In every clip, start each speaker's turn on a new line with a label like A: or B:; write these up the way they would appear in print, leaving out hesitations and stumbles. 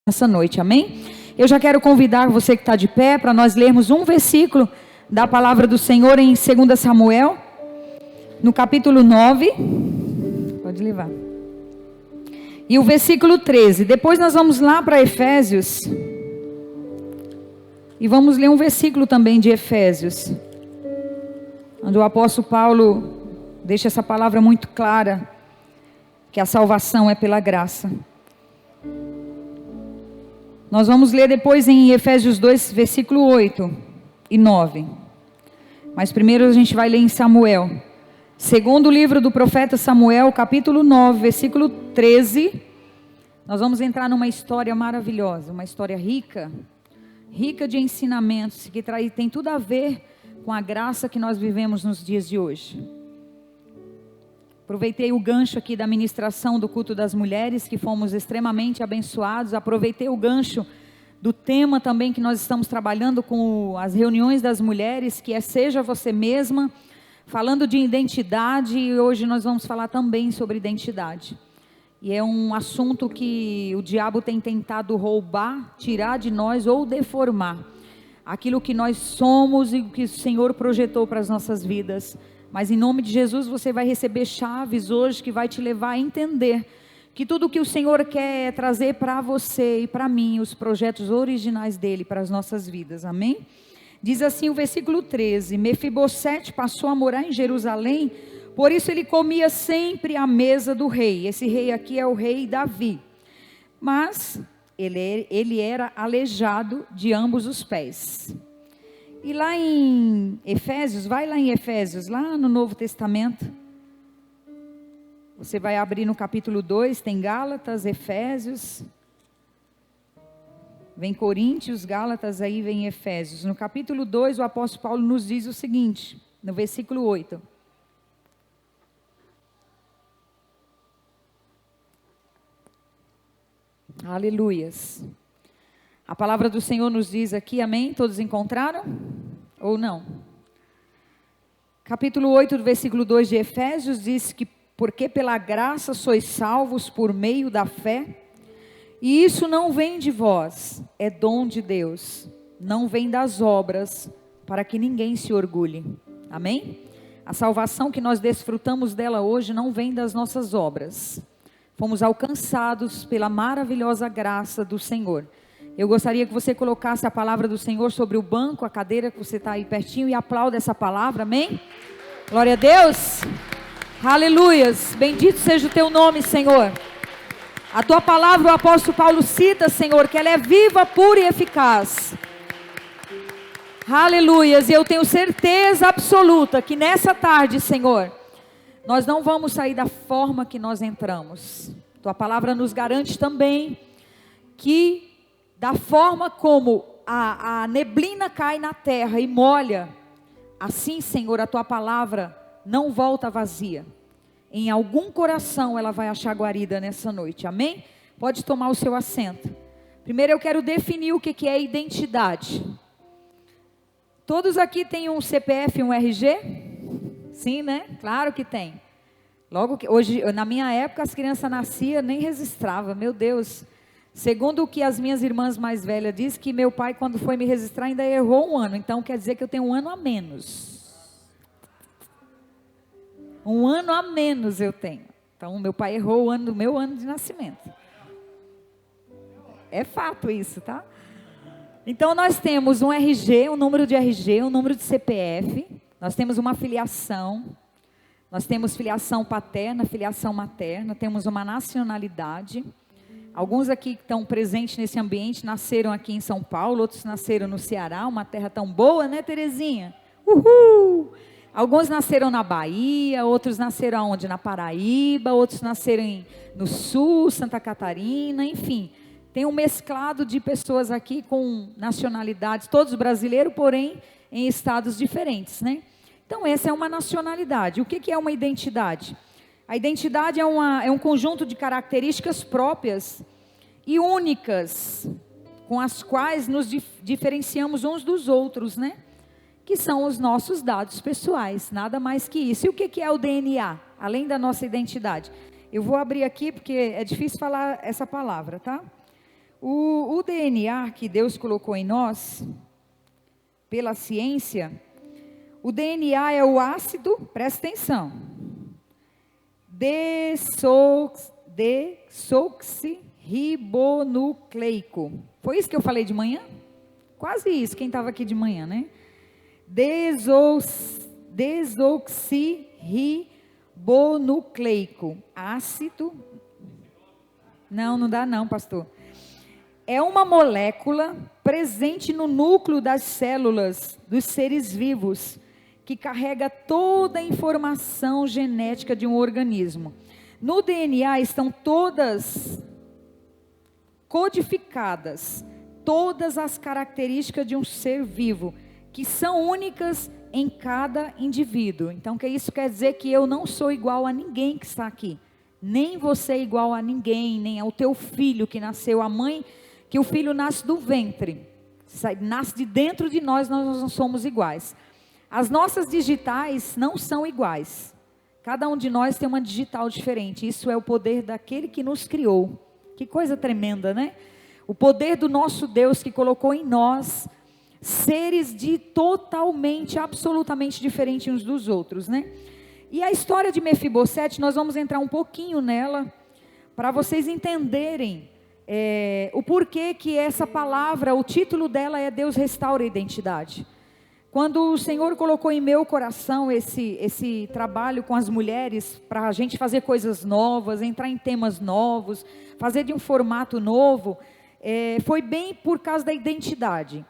A: Essa noite, amém? Eu já quero convidar você que está de pé para nós lermos um versículo da palavra do Senhor em 2 Samuel, no capítulo 9. Pode levar. E o versículo 13. Depois nós vamos lá para Efésios. E vamos ler um versículo também de Efésios, onde o apóstolo Paulo deixa essa palavra muito clara, que a salvação é pela graça. Nós vamos ler depois em Efésios 2, versículo 8 e 9. Mas primeiro a gente vai ler em Samuel. Segundo livro do profeta Samuel, capítulo 9, versículo 13. Nós vamos entrar numa história maravilhosa, uma história rica de ensinamentos, que tem tudo a ver com a graça que nós vivemos nos dias de hoje. Aproveitei o gancho aqui da ministração do culto das mulheres, que fomos extremamente abençoados. Aproveitei o gancho do tema também que nós estamos trabalhando com as reuniões das mulheres, que é Seja Você Mesma, falando de identidade, e hoje nós vamos falar também sobre identidade. E é um assunto que o diabo tem tentado roubar, tirar de nós ou deformar aquilo que nós somos e o que o Senhor projetou para as nossas vidas. Mas em nome de Jesus você vai receber chaves hoje que vai te levar a entender que tudo o que o Senhor quer é trazer para você e para mim os projetos originais dele para as nossas vidas, amém? Diz assim o versículo 13: Mefibosete passou a morar em Jerusalém, por isso ele comia sempre à mesa do rei. Esse rei aqui é o rei Davi, mas ele era aleijado de ambos os pés. E lá em Efésios, vai lá em Efésios, lá no Novo Testamento, você vai abrir no capítulo 2, tem Gálatas, Efésios, vem Coríntios, Gálatas, aí vem Efésios. No capítulo 2, o apóstolo Paulo nos diz o seguinte, no versículo 8. Aleluias. A palavra do Senhor nos diz aqui, amém? Todos encontraram? Ou não? Capítulo 8, do versículo 2 de Efésios, diz que porque pela graça sois salvos por meio da fé, e isso não vem de vós, é dom de Deus, não vem das obras, para que ninguém se orgulhe. Amém? A salvação que nós desfrutamos dela hoje não vem das nossas obras. Fomos alcançados pela maravilhosa graça do Senhor. Eu gostaria que você colocasse a palavra do Senhor sobre o banco, a cadeira que você está aí pertinho, e aplauda essa palavra, amém? Glória a Deus, aleluias, bendito seja o teu nome, Senhor. A tua palavra, o apóstolo Paulo cita, Senhor, que ela é viva, pura e eficaz. Aleluias, e eu tenho certeza absoluta que nessa tarde, Senhor, nós não vamos sair da forma que nós entramos. Tua palavra nos garante também que da forma como a neblina cai na terra e molha, assim, Senhor, a tua palavra não volta vazia. Em algum coração ela vai achar guarida nessa noite, amém? Pode tomar o seu assento. Primeiro eu quero definir o que é identidade. Todos aqui têm um CPF e um RG? Sim, né? Claro que tem. Logo que hoje, na minha época, as crianças nasciam, nem registrava, meu Deus. Segundo o que as minhas irmãs mais velhas dizem, que meu pai, quando foi me registrar, ainda errou um ano. Então, quer dizer que eu tenho um ano a menos. Um ano a menos eu tenho. Então, meu pai errou o ano do meu ano de nascimento. É fato isso, tá? Então, nós temos um RG, um número de RG, um número de CPF. Nós temos uma filiação. Nós temos filiação paterna, filiação materna. Temos uma nacionalidade. Alguns aqui que estão presentes nesse ambiente nasceram aqui em São Paulo, outros nasceram no Ceará, uma terra tão boa, né, Terezinha? Uhul! Alguns nasceram na Bahia, outros nasceram aonde? Na Paraíba, outros nasceram no Sul, Santa Catarina, enfim. Tem um mesclado de pessoas aqui com nacionalidades, todos brasileiros, porém em estados diferentes, né? Então essa é uma nacionalidade. O que é uma identidade? A identidade é um conjunto de características próprias e únicas, com as quais nos diferenciamos uns dos outros, né? Que são os nossos dados pessoais, nada mais que isso. E o que é o DNA, além da nossa identidade? Eu vou abrir aqui porque é difícil falar essa palavra, tá? O DNA que Deus colocou em nós, pela ciência, o DNA é o ácido, presta atenção, desoxirribonucleico. Foi isso que eu falei de manhã? Quase isso, quem estava aqui de manhã, né? Desoxirribonucleico. Ácido. Não dá não, pastor. É uma molécula presente no núcleo das células dos seres vivos, que carrega toda a informação genética de um organismo. No DNA estão todas codificadas, todas as características de um ser vivo, que são únicas em cada indivíduo. Então, que isso quer dizer que eu não sou igual a ninguém que está aqui. Nem você é igual a ninguém, nem ao teu filho que nasceu, a mãe, que o filho nasce do ventre, nasce de dentro de nós, nós não somos iguais. As nossas digitais não são iguais. Cada um de nós tem uma digital diferente. Isso é o poder daquele que nos criou. Que coisa tremenda, né? O poder do nosso Deus que colocou em nós seres de totalmente, absolutamente diferentes uns dos outros, né? E a história de Mefibosete, nós vamos entrar um pouquinho nela, para vocês entenderem o porquê que essa palavra, o título dela é Deus restaura a identidade. Quando o Senhor colocou em meu coração esse trabalho com as mulheres, para a gente fazer coisas novas, entrar em temas novos, fazer de um formato novo, foi bem por causa da identidade.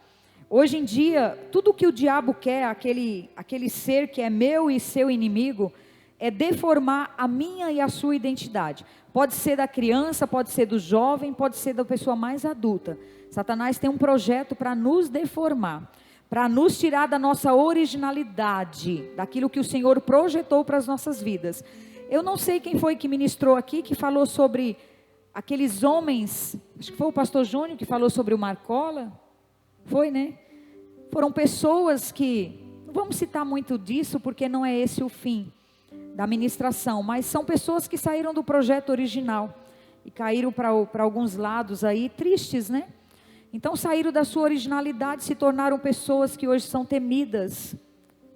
A: Hoje em dia, tudo que o diabo quer, aquele ser que é meu e seu inimigo, é deformar a minha e a sua identidade. Pode ser da criança, pode ser do jovem, pode ser da pessoa mais adulta. Satanás tem um projeto para nos deformar, para nos tirar da nossa originalidade, daquilo que o Senhor projetou para as nossas vidas. Eu não sei quem foi que ministrou aqui, que falou sobre aqueles homens, acho que foi o pastor Júnior que falou sobre o Marcola, foi, né? Foram pessoas que, não vamos citar muito disso, porque não é esse o fim da ministração, mas são pessoas que saíram do projeto original, e caíram para alguns lados aí, tristes, né? Então saíram da sua originalidade, se tornaram pessoas que hoje são temidas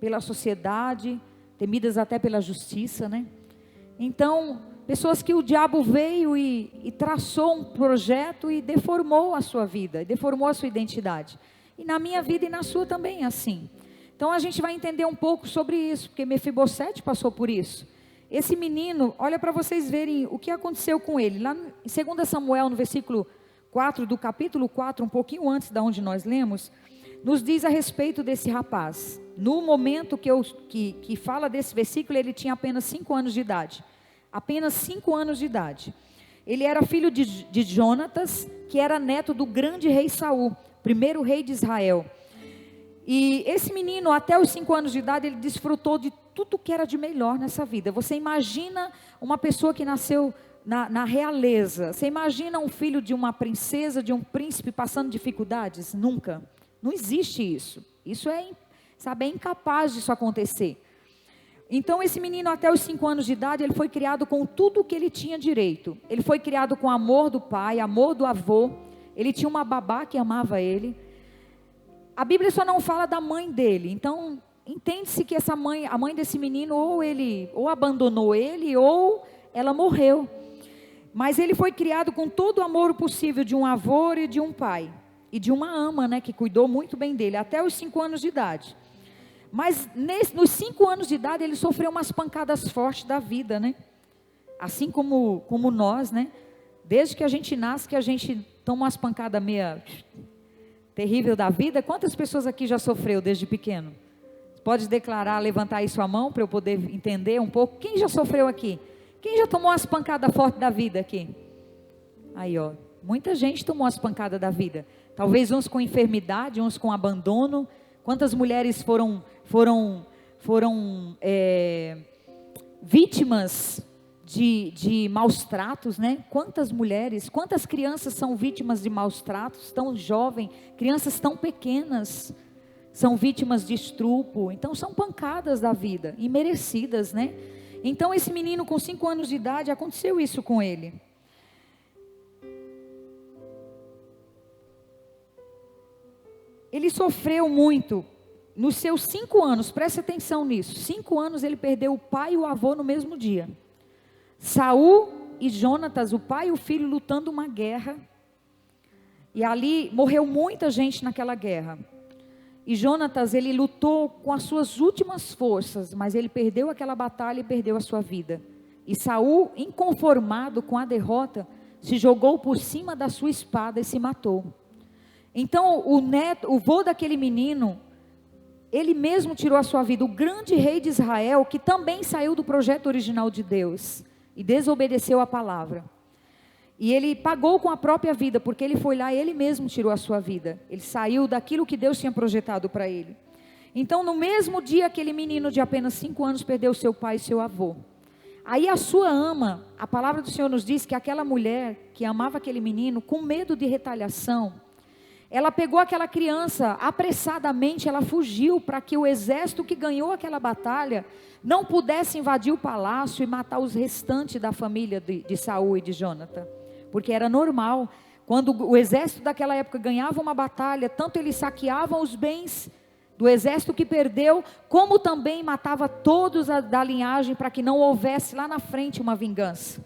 A: pela sociedade, temidas até pela justiça, né? Então, pessoas que o diabo veio e traçou um projeto e deformou a sua vida, deformou a sua identidade. E na minha vida e na sua também é assim. Então a gente vai entender um pouco sobre isso, porque Mefibosete passou por isso. Esse menino, olha para vocês verem o que aconteceu com ele. Lá em 2 Samuel, no versículo 4, do capítulo 4, um pouquinho antes da onde nós lemos, nos diz a respeito desse rapaz. No momento que fala desse versículo, ele tinha apenas 5 anos de idade. Apenas 5 anos de idade. Ele era filho de Jonatas, que era neto do grande rei Saul, primeiro rei de Israel. E esse menino, até os 5 anos de idade, ele desfrutou de tudo que era de melhor nessa vida. Você imagina uma pessoa que nasceu na realeza. Você imagina um filho de uma princesa, de um príncipe passando dificuldades? Nunca. Não existe isso. Isso é incapaz disso acontecer. Então esse menino até os 5 anos de idade, ele foi criado com tudo o que ele tinha direito. Ele foi criado com amor do pai, amor do avô. Ele tinha uma babá que amava ele. A Bíblia só não fala da mãe dele. Então entende-se que essa mãe, a mãe desse menino, ou abandonou ele, ou ela morreu. Mas ele foi criado com todo o amor possível de um avô e de um pai. E de uma ama, né, que cuidou muito bem dele, até os 5 anos de idade. Mas nos 5 anos de idade, ele sofreu umas pancadas fortes da vida, né? Assim como nós, né? Desde que a gente nasce, que a gente toma umas pancadas meia terrível da vida. Quantas pessoas aqui já sofreu desde pequeno? Pode declarar, levantar aí sua mão, para eu poder entender um pouco. Quem já sofreu aqui? Quem já tomou umas pancadas fortes da vida aqui? Aí, ó, muita gente tomou as pancadas da vida. Talvez uns com enfermidade, uns com abandono. Quantas mulheres foram vítimas de maus tratos, né? Quantas mulheres, quantas crianças são vítimas de maus tratos, tão jovens, crianças tão pequenas, são vítimas de estupro. Então são pancadas da vida, imerecidas, né? Então esse menino com 5 anos de idade, aconteceu isso com ele. ele sofreu muito. Nos seus 5 anos, preste atenção nisso, 5 anos ele perdeu o pai e o avô no mesmo dia. Saul e Jonatas, o pai e o filho, lutando uma guerra. E ali morreu muita gente naquela guerra. E Jonatas, ele lutou com as suas últimas forças, mas ele perdeu aquela batalha e perdeu a sua vida. E Saul, inconformado com a derrota, se jogou por cima da sua espada e se matou. Então o vô daquele menino, ele mesmo tirou a sua vida. O grande rei de Israel, que também saiu do projeto original de Deus e desobedeceu a palavra. E ele pagou com a própria vida, porque ele foi lá e ele mesmo tirou a sua vida. Ele saiu daquilo que Deus tinha projetado para ele. Então, no mesmo dia, aquele menino de apenas 5 anos perdeu seu pai e seu avô. Aí a sua ama, a palavra do Senhor nos diz que aquela mulher que amava aquele menino, com medo de retaliação, ela pegou aquela criança, apressadamente ela fugiu para que o exército que ganhou aquela batalha não pudesse invadir o palácio e matar os restantes da família de Saul e de Jonathan. Porque era normal, quando o exército daquela época ganhava uma batalha, tanto eles saqueavam os bens do exército que perdeu, como também matava todos da linhagem, para que não houvesse lá na frente uma vingança.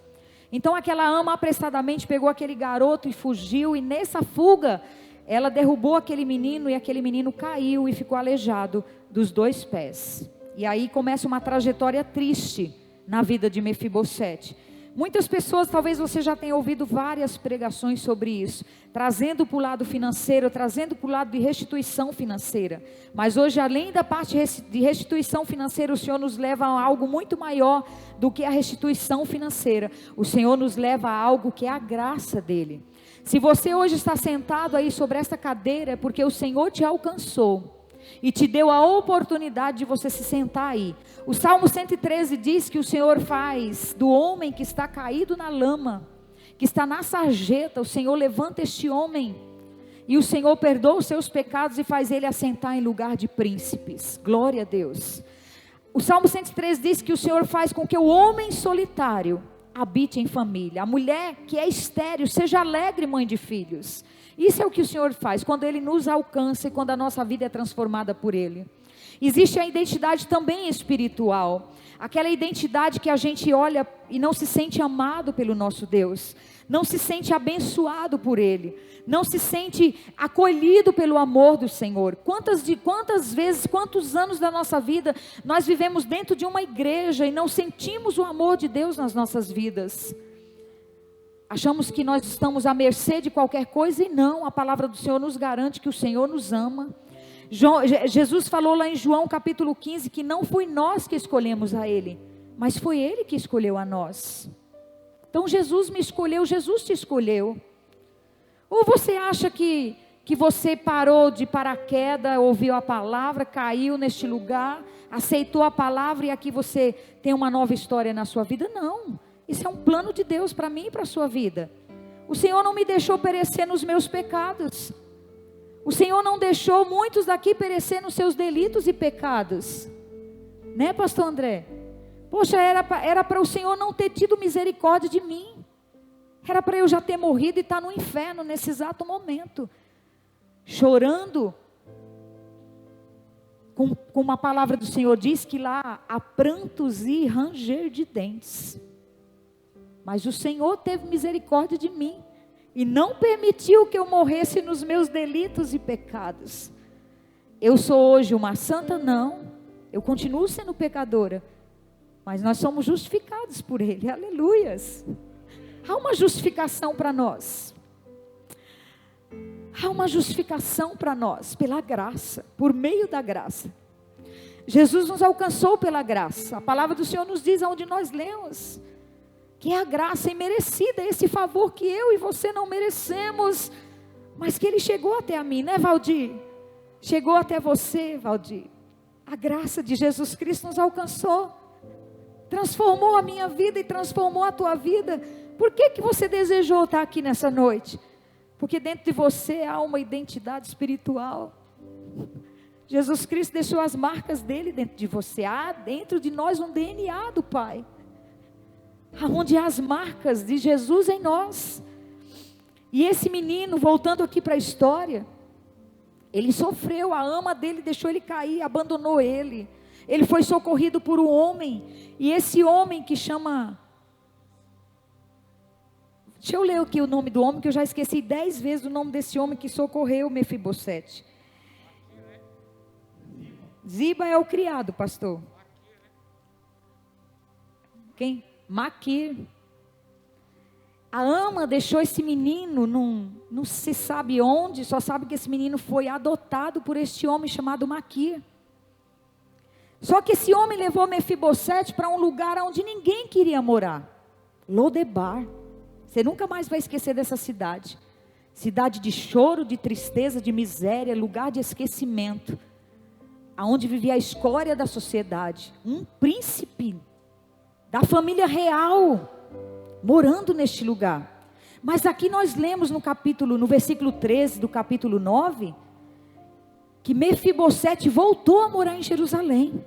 A: Então aquela ama apressadamente pegou aquele garoto e fugiu, e nessa fuga, ela derrubou aquele menino, e aquele menino caiu e ficou aleijado dos 2 pés. E aí começa uma trajetória triste na vida de Mefibosete. Muitas pessoas, talvez você já tenha ouvido várias pregações sobre isso, trazendo para o lado financeiro, trazendo para o lado de restituição financeira. Mas hoje, além da parte de restituição financeira, o Senhor nos leva a algo muito maior do que a restituição financeira. O Senhor nos leva a algo que é a graça dEle. Se você hoje está sentado aí sobre essa cadeira, é porque o Senhor te alcançou e te deu a oportunidade de você se sentar aí. O Salmo 113 diz que o Senhor faz do homem que está caído na lama, que está na sarjeta, o Senhor levanta este homem, e o Senhor perdoa os seus pecados e faz ele assentar em lugar de príncipes. Glória a Deus. O Salmo 113 diz que o Senhor faz com que o homem solitário habite em família. A mulher que é estéril seja alegre, mãe de filhos. Isso é o que o Senhor faz quando Ele nos alcança e quando a nossa vida é transformada por Ele. Existe a identidade também espiritual, aquela identidade que a gente olha e não se sente amado pelo nosso Deus, não se sente abençoado por Ele, não se sente acolhido pelo amor do Senhor. Quantas vezes, quantos anos da nossa vida nós vivemos dentro de uma igreja e não sentimos o amor de Deus nas nossas vidas? Achamos que nós estamos à mercê de qualquer coisa, e não, a palavra do Senhor nos garante que o Senhor nos ama. Jesus falou lá em João capítulo 15, que não foi nós que escolhemos a Ele, mas foi Ele que escolheu a nós. Então Jesus me escolheu, Jesus te escolheu. Ou você acha que você parou de paraquedas, ouviu a palavra, caiu neste lugar, aceitou a palavra e aqui você tem uma nova história na sua vida? Não. Isso é um plano de Deus para mim e para a sua vida. O Senhor não me deixou perecer nos meus pecados. O Senhor não deixou muitos daqui perecer nos seus delitos e pecados. Né, pastor André? Poxa, era para o Senhor não ter tido misericórdia de mim. Era para eu já ter morrido e estar no inferno nesse exato momento. Chorando. Como a palavra do Senhor diz que lá há prantos e ranger de dentes. Mas o Senhor teve misericórdia de mim e não permitiu que eu morresse nos meus delitos e pecados. Eu sou hoje uma santa? Não. Eu continuo sendo pecadora. Mas nós somos justificados por Ele. Aleluias. Há uma justificação para nós. Há uma justificação para nós pela graça, por meio da graça. Jesus nos alcançou pela graça. A palavra do Senhor nos diz onde nós lemos que é a graça imerecida, esse favor que eu e você não merecemos, mas que Ele chegou até a mim, né, Valdir? Chegou até você, Valdir. A graça de Jesus Cristo nos alcançou, transformou a minha vida e transformou a tua vida. Por que você desejou estar aqui nessa noite? Porque dentro de você há uma identidade espiritual. Jesus Cristo deixou as marcas dele dentro de você. Há dentro de nós um DNA do Pai, onde há as marcas de Jesus em nós. E esse menino, voltando aqui para a história, Ele sofreu, a ama dele deixou ele cair, abandonou ele. Ele foi socorrido por um homem, e esse homem que chama... Deixa eu ler aqui o nome do homem, que eu já esqueci 10 vezes o nome desse homem que socorreu Mefibosete. Ziba é o criado, pastor. Quem? Maquir. A ama deixou esse menino, não se sabe onde, só sabe que esse menino foi adotado por este homem chamado Maquir. Só que esse homem levou Mefibosete para um lugar onde ninguém queria morar. Lodebar. Você nunca mais vai esquecer dessa cidade. Cidade de choro, de tristeza, de miséria, lugar de esquecimento. Aonde vivia a escória da sociedade. Um príncipe da família real morando neste lugar. Mas aqui nós lemos no versículo 13 do capítulo 9, que Mefibosete voltou a morar em Jerusalém.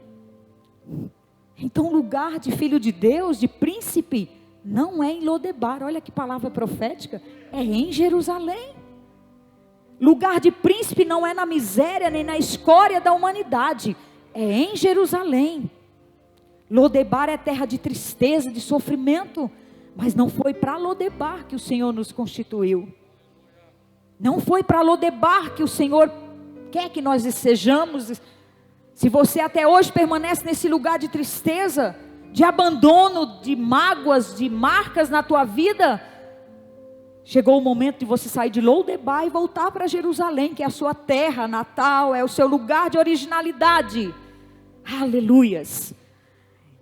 A: Então, lugar de filho de Deus, de príncipe, não é em Lodebar. Olha que palavra profética, é em Jerusalém. Lugar de príncipe não é na miséria, nem na escória da humanidade, é em Jerusalém. Lodebar é terra de tristeza, de sofrimento, mas não foi para Lodebar que o Senhor nos constituiu. Não foi para Lodebar que o Senhor quer que nós sejamos. Se você até hoje permanece nesse lugar de tristeza, de abandono, de mágoas, de marcas na tua vida, chegou o momento de você sair de Lodebar e voltar para Jerusalém, que é a sua terra natal, é o seu lugar de originalidade. Aleluias.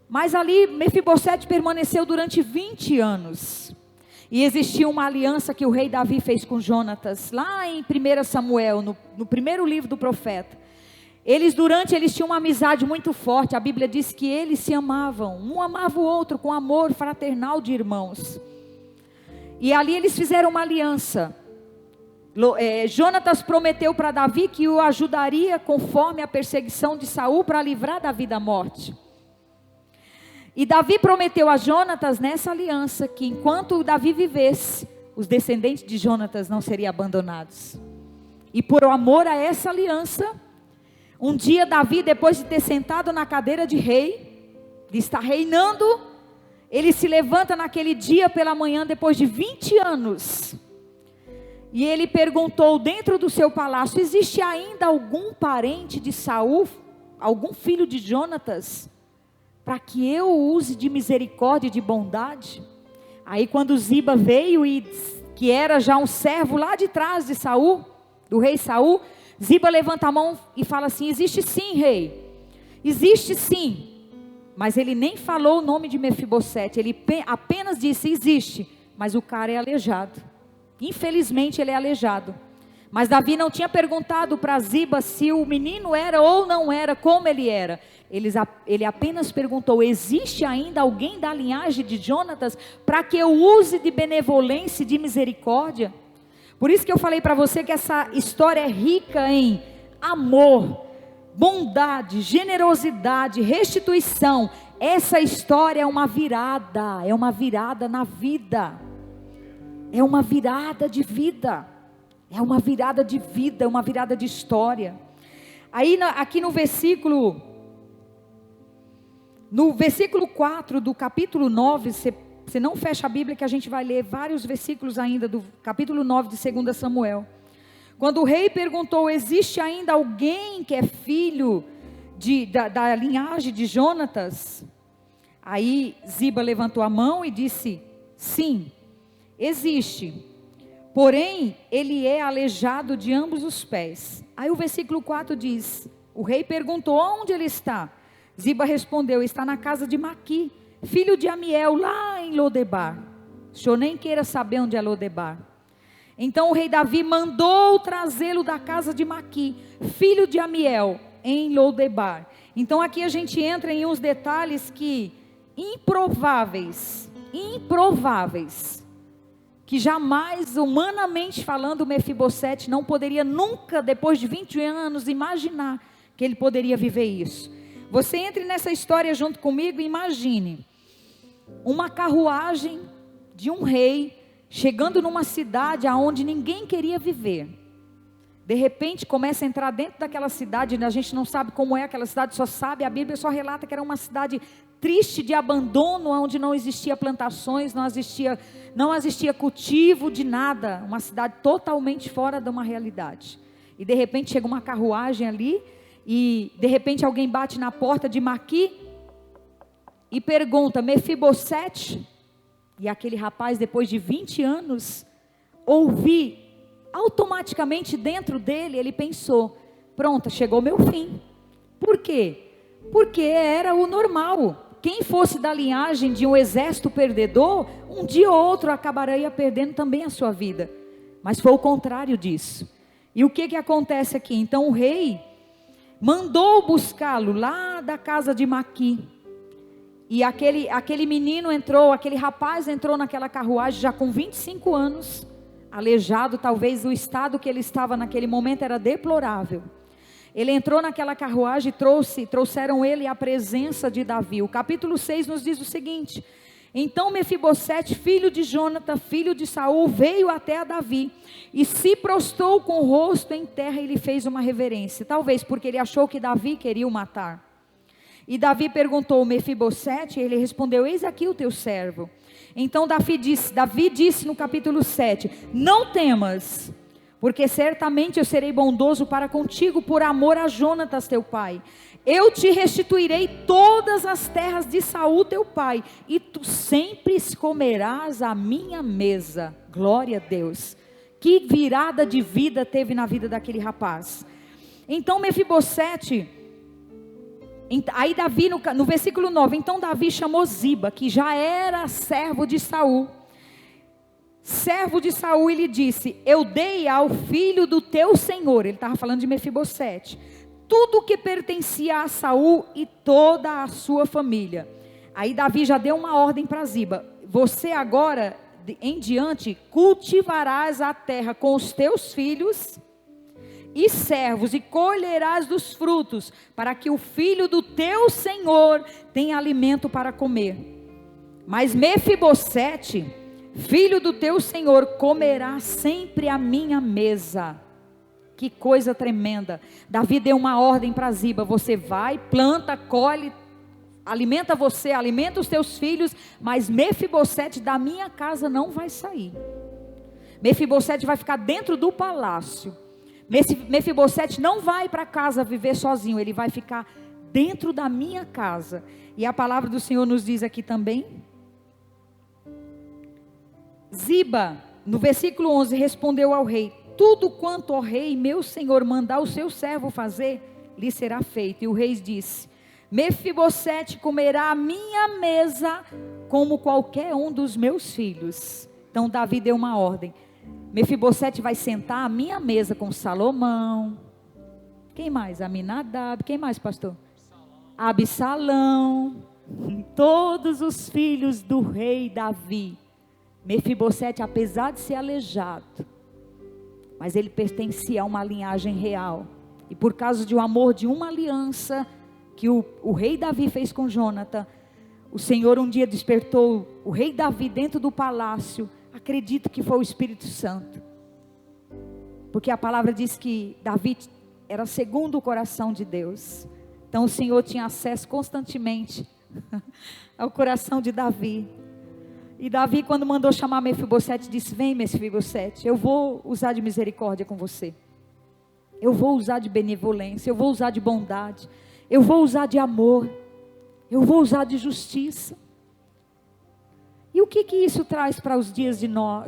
A: Mas ali Mefibosete permaneceu durante 20 anos. E existia uma aliança que o rei Davi fez com Jonatas, lá em 1 Samuel, no primeiro livro do profeta. Eles tinham uma amizade muito forte. A Bíblia diz que eles se amavam, um amava o outro com amor fraternal de irmãos. E ali eles fizeram uma aliança. Jonatas prometeu para Davi que o ajudaria conforme a perseguição de Saul para livrar Davi da morte. E Davi prometeu a Jonatas nessa aliança que enquanto Davi vivesse, os descendentes de Jonatas não seriam abandonados. E por amor a essa aliança, um dia Davi, depois de ter sentado na cadeira de rei, de estar reinando, ele se levanta naquele dia pela manhã, depois de 20 anos. E ele perguntou dentro do seu palácio: existe ainda algum parente de Saul, algum filho de Jonatas, para que eu use de misericórdia e de bondade? Aí quando Ziba veio, que era já um servo lá de trás de Saul, do rei Saul, Ziba levanta a mão e fala assim: existe sim, rei, existe sim. Mas ele nem falou o nome de Mefibosete, ele apenas disse: existe, mas o cara é aleijado. Infelizmente ele é aleijado. Mas Davi não tinha perguntado para Ziba se o menino era ou não era, como ele era. Ele apenas perguntou: existe ainda alguém da linhagem de Jonatas para que eu use de benevolência e de misericórdia? Por isso que eu falei para você que essa história é rica em amor, bondade, generosidade, restituição. Essa história é uma virada na vida. É uma virada de vida. É uma virada de vida, é uma virada de história. Aí aqui no versículo 4 do capítulo 9, você não fecha a Bíblia que a gente vai ler vários versículos ainda do capítulo 9 de 2 Samuel. Quando o rei perguntou: existe ainda alguém que é filho da linhagem de Jonatas? Aí Ziba levantou a mão e disse: sim, existe. Porém, ele é aleijado de ambos os pés. Aí o versículo 4 diz: o rei perguntou: onde ele está? Ziba respondeu: está na casa de Maqui, filho de Amiel, lá em Lodebar. O senhor nem queira saber onde é Lodebar. Então o rei Davi mandou trazê-lo da casa de Maqui, filho de Amiel, em Lodebar. Então aqui a gente entra em uns detalhes que improváveis, que jamais, humanamente falando, Mefibosete não poderia nunca, depois de 20 anos, imaginar que ele poderia viver isso. Você entre nessa história junto comigo e imagine uma carruagem de um rei chegando numa cidade aonde ninguém queria viver. De repente começa a entrar dentro daquela cidade, a gente não sabe como é aquela cidade, só sabe, a Bíblia só relata que era uma cidade triste, de abandono, onde não existia plantações, não existia cultivo de nada, uma cidade totalmente fora de uma realidade. E de repente chega uma carruagem ali, e de repente alguém bate na porta de Maqui, e pergunta, Mefibosete? E aquele rapaz, depois de 20 anos, automaticamente dentro dele, ele pensou, pronto, chegou meu fim. Por quê? Porque era o normal. Quem fosse da linhagem de um exército perdedor, um dia ou outro acabaria perdendo também a sua vida. Mas foi o contrário disso. E o que acontece aqui? Então o rei mandou buscá-lo lá da casa de Maqui. E aquele menino entrou, aquele rapaz entrou naquela carruagem já com 25 anos, aleijado, talvez o estado que ele estava naquele momento era deplorável. Ele entrou naquela carruagem e trouxeram ele à presença de Davi. O capítulo 6 nos diz o seguinte: então Mefibosete, filho de Jonatã, filho de Saul, veio até a Davi e se prostrou com o rosto em terra e lhe fez uma reverência, talvez porque ele achou que Davi queria o matar. E Davi perguntou, Mefibosete, e ele respondeu, eis aqui o teu servo. Então Davi disse no capítulo 7, não temas, porque certamente eu serei bondoso para contigo, por amor a Jonatas teu pai. Eu te restituirei todas as terras de Saul teu pai, e tu sempre comerás a minha mesa. Glória a Deus. Que virada de vida teve na vida daquele rapaz. Então Mefibosete, aí Davi, no versículo 9, então Davi chamou Ziba, que já era servo de Saul. Servo de Saul, ele disse, eu dei ao filho do teu senhor, ele estava falando de Mefibosete, tudo que pertencia a Saul e toda a sua família. Aí Davi já deu uma ordem para Ziba, você agora em diante cultivarás a terra com os teus filhos e servos, e colherás dos frutos, para que o filho do teu senhor tenha alimento para comer. Mas Mefibosete, filho do teu senhor, comerá sempre a minha mesa. Que coisa tremenda. Davi deu uma ordem para Ziba, você vai, planta, colhe, alimenta você, alimenta os teus filhos, mas Mefibosete da minha casa não vai sair. Mefibosete vai ficar dentro do palácio. Mefibosete não vai para casa viver sozinho, ele vai ficar dentro da minha casa. E a palavra do Senhor nos diz aqui também, Ziba, no versículo 11, respondeu ao rei, tudo quanto o rei, meu senhor, mandar o seu servo fazer, lhe será feito. E o rei disse, Mefibosete comerá a minha mesa, como qualquer um dos meus filhos. Então Davi deu uma ordem, Mefibosete vai sentar à minha mesa com Salomão, quem mais? Aminadab, quem mais, pastor? Absalão, todos os filhos do rei Davi. Mefibosete, apesar de ser aleijado, mas ele pertencia a uma linhagem real, e por causa de um amor de uma aliança, que o rei Davi fez com Jonatã, o Senhor um dia despertou o rei Davi dentro do palácio, acredito que foi o Espírito Santo, porque a palavra diz que Davi era segundo o coração de Deus, então o Senhor tinha acesso constantemente ao coração de Davi. E Davi, quando mandou chamar Mefibosete, disse, vem Mefibosete, eu vou usar de misericórdia com você, eu vou usar de benevolência, eu vou usar de bondade, eu vou usar de amor, eu vou usar de justiça. E o que isso traz para os dias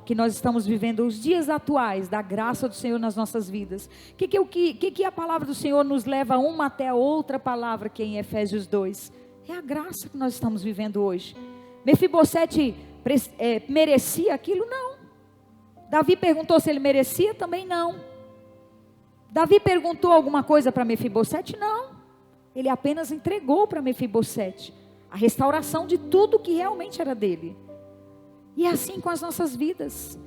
A: que nós estamos vivendo, os dias atuais, da graça do Senhor nas nossas vidas? Que a palavra do Senhor nos leva uma até a outra palavra, que é em Efésios 2, é a graça que nós estamos vivendo hoje. Mefibosete merecia aquilo? Não. Davi perguntou se ele merecia? Também não. Davi perguntou alguma coisa para Mefibosete? Não. Ele apenas entregou para Mefibosete a restauração de tudo que realmente era dele. E é assim com as nossas vidas.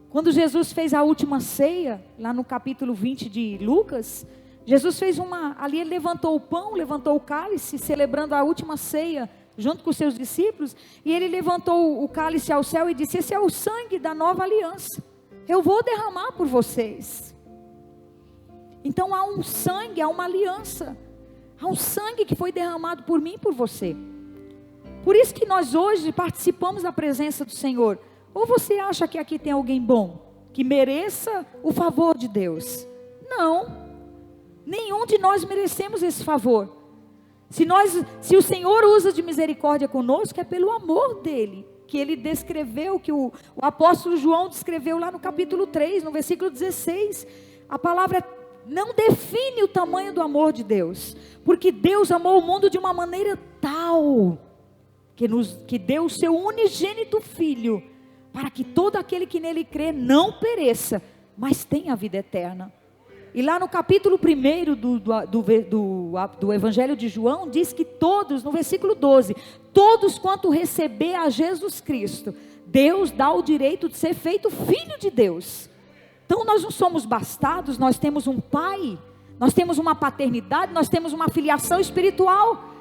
A: Quando Jesus fez a última ceia, lá no capítulo 20 de Lucas, Jesus fez ali ele levantou o pão, levantou o cálice, celebrando a última ceia, junto com os seus discípulos, e ele levantou o cálice ao céu e disse, esse é o sangue da nova aliança, eu vou derramar por vocês. Então há um sangue, há uma aliança, há um sangue que foi derramado por mim e por você. Por isso que nós hoje participamos da presença do Senhor. Ou você acha que aqui tem alguém bom, que mereça o favor de Deus? Não, nenhum de nós merecemos esse favor. Se o Senhor usa de misericórdia conosco, é pelo amor dele, que ele descreveu, que o apóstolo João descreveu lá no capítulo 3, no versículo 16. A palavra não define o tamanho do amor de Deus, porque Deus amou o mundo de uma maneira tal, que deu o seu unigênito Filho, para que todo aquele que nele crê não pereça, mas tenha a vida eterna. E lá no capítulo 1 do Evangelho de João, diz que todos, no versículo 12, todos quanto receber a Jesus Cristo, Deus dá o direito de ser feito filho de Deus. Então nós não somos bastardos, nós temos um pai, nós temos uma paternidade, nós temos uma filiação espiritual.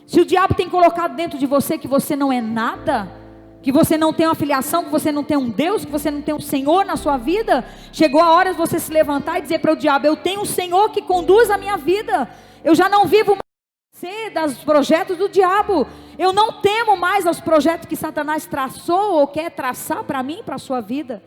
A: Se o diabo tem colocado dentro de você que você não é nada, que você não tem uma filiação, que você não tem um Deus, que você não tem um Senhor na sua vida, chegou a hora de você se levantar e dizer para o diabo: eu tenho um Senhor que conduz a minha vida, eu já não vivo mais dos projetos do diabo, eu não temo mais aos projetos que Satanás traçou ou quer traçar para mim, para a sua vida.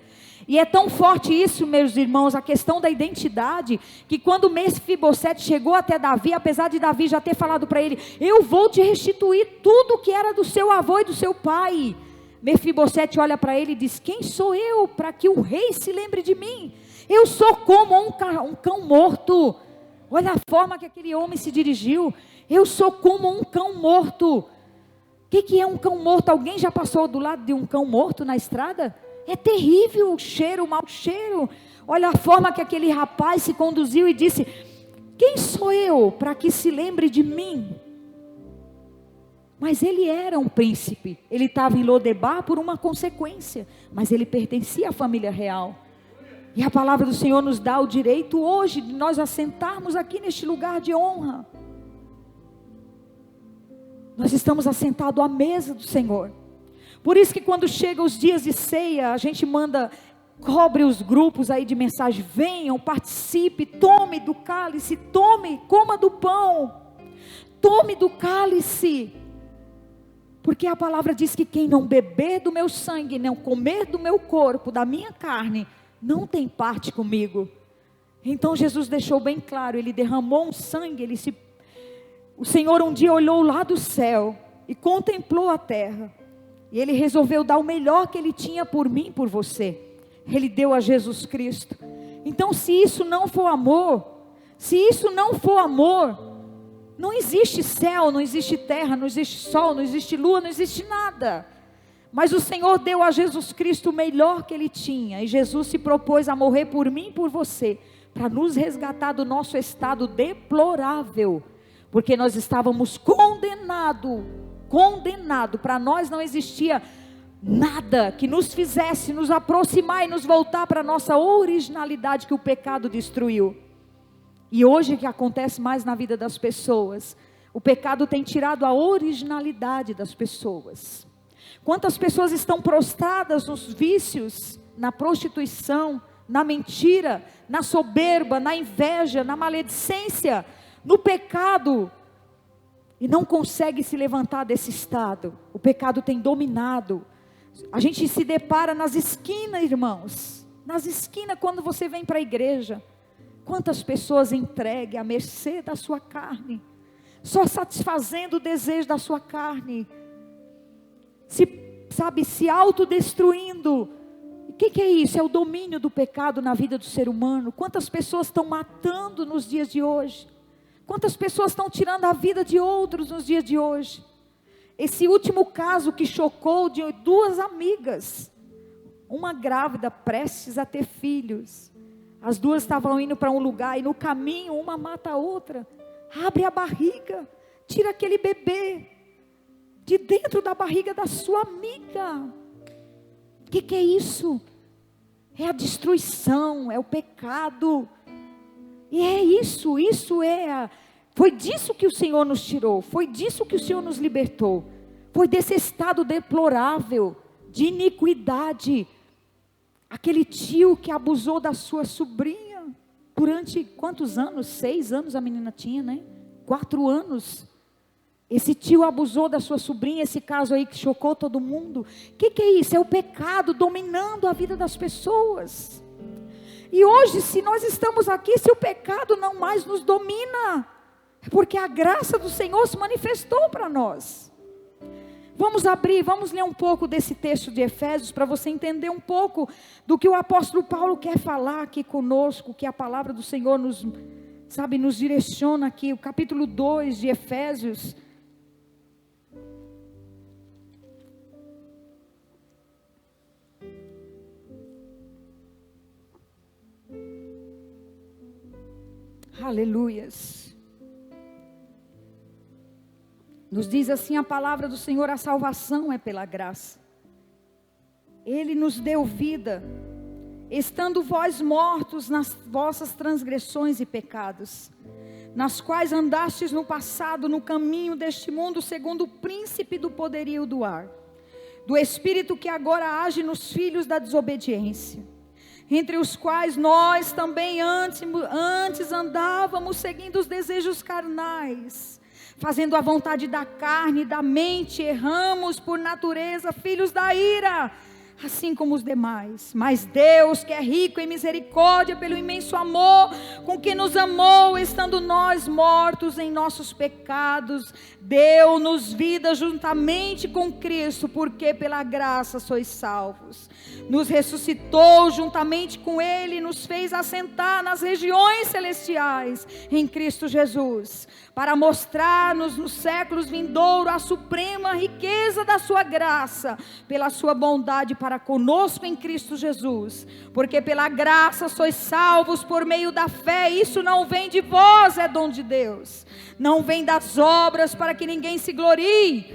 A: E é tão forte isso, meus irmãos, a questão da identidade, que quando Mefibosete chegou até Davi, apesar de Davi já ter falado para ele: eu vou te restituir tudo que era do seu avô e do seu pai, Mefibosete olha para ele e diz: quem sou eu para que o rei se lembre de mim? Eu sou como um cão morto. Olha a forma que aquele homem se dirigiu. Eu sou como um cão morto. O que é um cão morto? Alguém já passou do lado de um cão morto na estrada? É terrível o cheiro, o mau cheiro. Olha a forma que aquele rapaz se conduziu e disse: quem sou eu para que se lembre de mim? Mas ele era um príncipe, ele estava em Lodebar por uma consequência, mas ele pertencia à família real. E a palavra do Senhor nos dá o direito hoje de nós assentarmos aqui neste lugar de honra. Nós estamos assentados à mesa do Senhor. Por isso que quando chegam os dias de ceia, a gente cobre os grupos aí de mensagem: venham, participe, tome do cálice, coma do pão, tome do cálice. Porque a palavra diz que quem não beber do meu sangue, não comer do meu corpo, da minha carne, não tem parte comigo. Então Jesus deixou bem claro, ele derramou um sangue, o Senhor um dia olhou lá do céu e contemplou a terra. E ele resolveu dar o melhor que ele tinha por mim e por você. Ele deu a Jesus Cristo. Então se isso não for amor, não existe céu, não existe terra, não existe sol, não existe lua, não existe nada. Mas o Senhor deu a Jesus Cristo o melhor que ele tinha. E Jesus se propôs a morrer por mim e por você, para nos resgatar do nosso estado deplorável. Porque nós estávamos condenados. Para nós não existia nada que nos fizesse nos aproximar e nos voltar para a nossa originalidade que o pecado destruiu. E hoje o que acontece mais na vida das pessoas, o pecado tem tirado a originalidade das pessoas. Quantas pessoas estão prostradas nos vícios, na prostituição, na mentira, na soberba, na inveja, na maledicência, no pecado, e não consegue se levantar desse estado. O pecado tem dominado. A gente se depara nas esquinas, irmãos, nas esquinas quando você vem para a igreja. Quantas pessoas entregues à mercê da sua carne, só satisfazendo o desejo da sua carne, se autodestruindo. O que é isso? É o domínio do pecado na vida do ser humano. Quantas pessoas estão matando nos dias de hoje? Quantas pessoas estão tirando a vida de outros nos dias de hoje? Esse último caso que chocou de 2 amigas, uma grávida prestes a ter filhos. As 2 estavam indo para um lugar e no caminho uma mata a outra. Abre a barriga, tira aquele bebê de dentro da barriga da sua amiga. O que é isso? É a destruição, é o pecado. E é isso foi disso que o Senhor nos tirou, foi disso que o Senhor nos libertou. Foi desse estado deplorável, de iniquidade. Aquele tio que abusou da sua sobrinha, Durante quantos anos? 6 anos a menina tinha, né? 4 anos. Esse tio abusou da sua sobrinha, esse caso aí que chocou todo mundo. O que é isso? É o pecado dominando a vida das pessoas. E hoje, se nós estamos aqui, se o pecado não mais nos domina, é porque a graça do Senhor se manifestou para nós. Vamos abrir, vamos ler um pouco desse texto de Efésios, para você entender um pouco do que o apóstolo Paulo quer falar aqui conosco, que a palavra do Senhor nos direciona aqui. O capítulo 2 de Efésios. Aleluias. Nos diz assim a palavra do Senhor: a salvação é pela graça. Ele nos deu vida, estando vós mortos nas vossas transgressões e pecados, nas quais andastes no passado, no caminho deste mundo, segundo o príncipe do poderio do ar, do espírito que agora age nos filhos da desobediência, entre os quais nós também antes andávamos seguindo os desejos carnais, fazendo a vontade da carne e da mente, erramos por natureza, filhos da ira, assim como os demais. Mas Deus, que é rico em misericórdia, pelo imenso amor com que nos amou, estando nós mortos em nossos pecados, deu-nos vida juntamente com Cristo, porque pela graça sois salvos. Nos ressuscitou juntamente com Ele, nos fez assentar nas regiões celestiais em Cristo Jesus, para mostrar-nos nos séculos vindouros a suprema riqueza da sua graça, pela sua bondade para conosco em Cristo Jesus. Porque pela graça sois salvos por meio da fé, isso não vem de vós, é dom de Deus, não vem das obras, para que ninguém se glorie,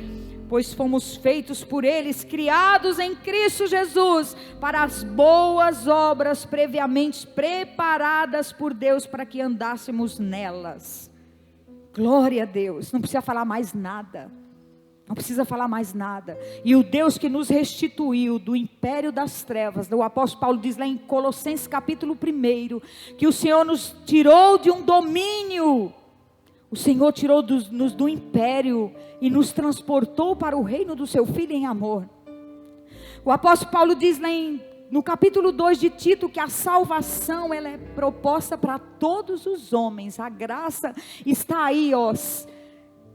A: pois fomos feitos por eles, criados em Cristo Jesus, para as boas obras previamente preparadas por Deus, para que andássemos nelas. Glória a Deus. Não precisa falar mais nada. Não precisa falar mais nada. E o Deus que nos restituiu do império das trevas, o apóstolo Paulo diz lá em Colossenses capítulo 1, que o Senhor nos tirou de um domínio. O Senhor tirou-nos do império e nos transportou para o reino do seu Filho em amor. O apóstolo Paulo diz lá no capítulo 2 de Tito, que a salvação ela é proposta para todos os homens. A graça está aí,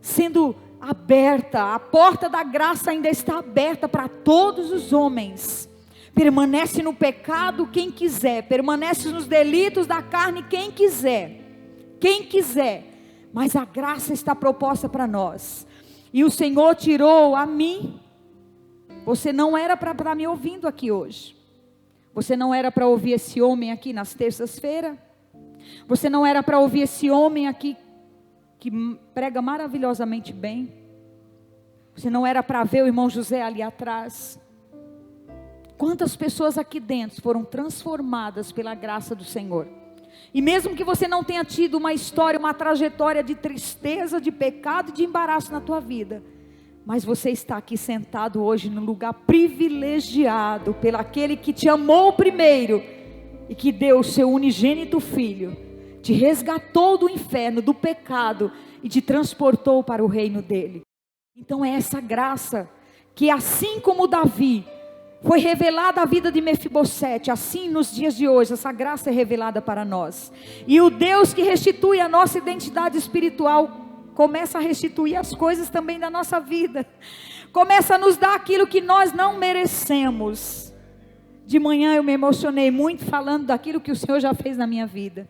A: sendo aberta. A porta da graça ainda está aberta para todos os homens. Permanece no pecado quem quiser, permanece nos delitos da carne quem quiser. Mas a graça está proposta para nós. E o Senhor tirou a mim. Você não era para estar me ouvindo aqui hoje. Você não era para ouvir esse homem aqui nas terças-feiras. Você não era para ouvir esse homem aqui que prega maravilhosamente bem. Você não era para ver o irmão José ali atrás. Quantas pessoas aqui dentro foram transformadas pela graça do Senhor? E mesmo que você não tenha tido uma história, uma trajetória de tristeza, de pecado e de embaraço na tua vida, mas você está aqui sentado hoje num lugar privilegiado pelo aquele que te amou primeiro e que deu o seu unigênito filho, te resgatou do inferno, do pecado e te transportou para o reino dele. Então é essa graça que, assim como Davi foi revelada a vida de Mefibosete, assim nos dias de hoje essa graça é revelada para nós. E o Deus que restitui a nossa identidade espiritual começa a restituir as coisas também da nossa vida. Começa a nos dar aquilo que nós não merecemos. De manhã eu me emocionei muito falando daquilo que o Senhor já fez na minha vida.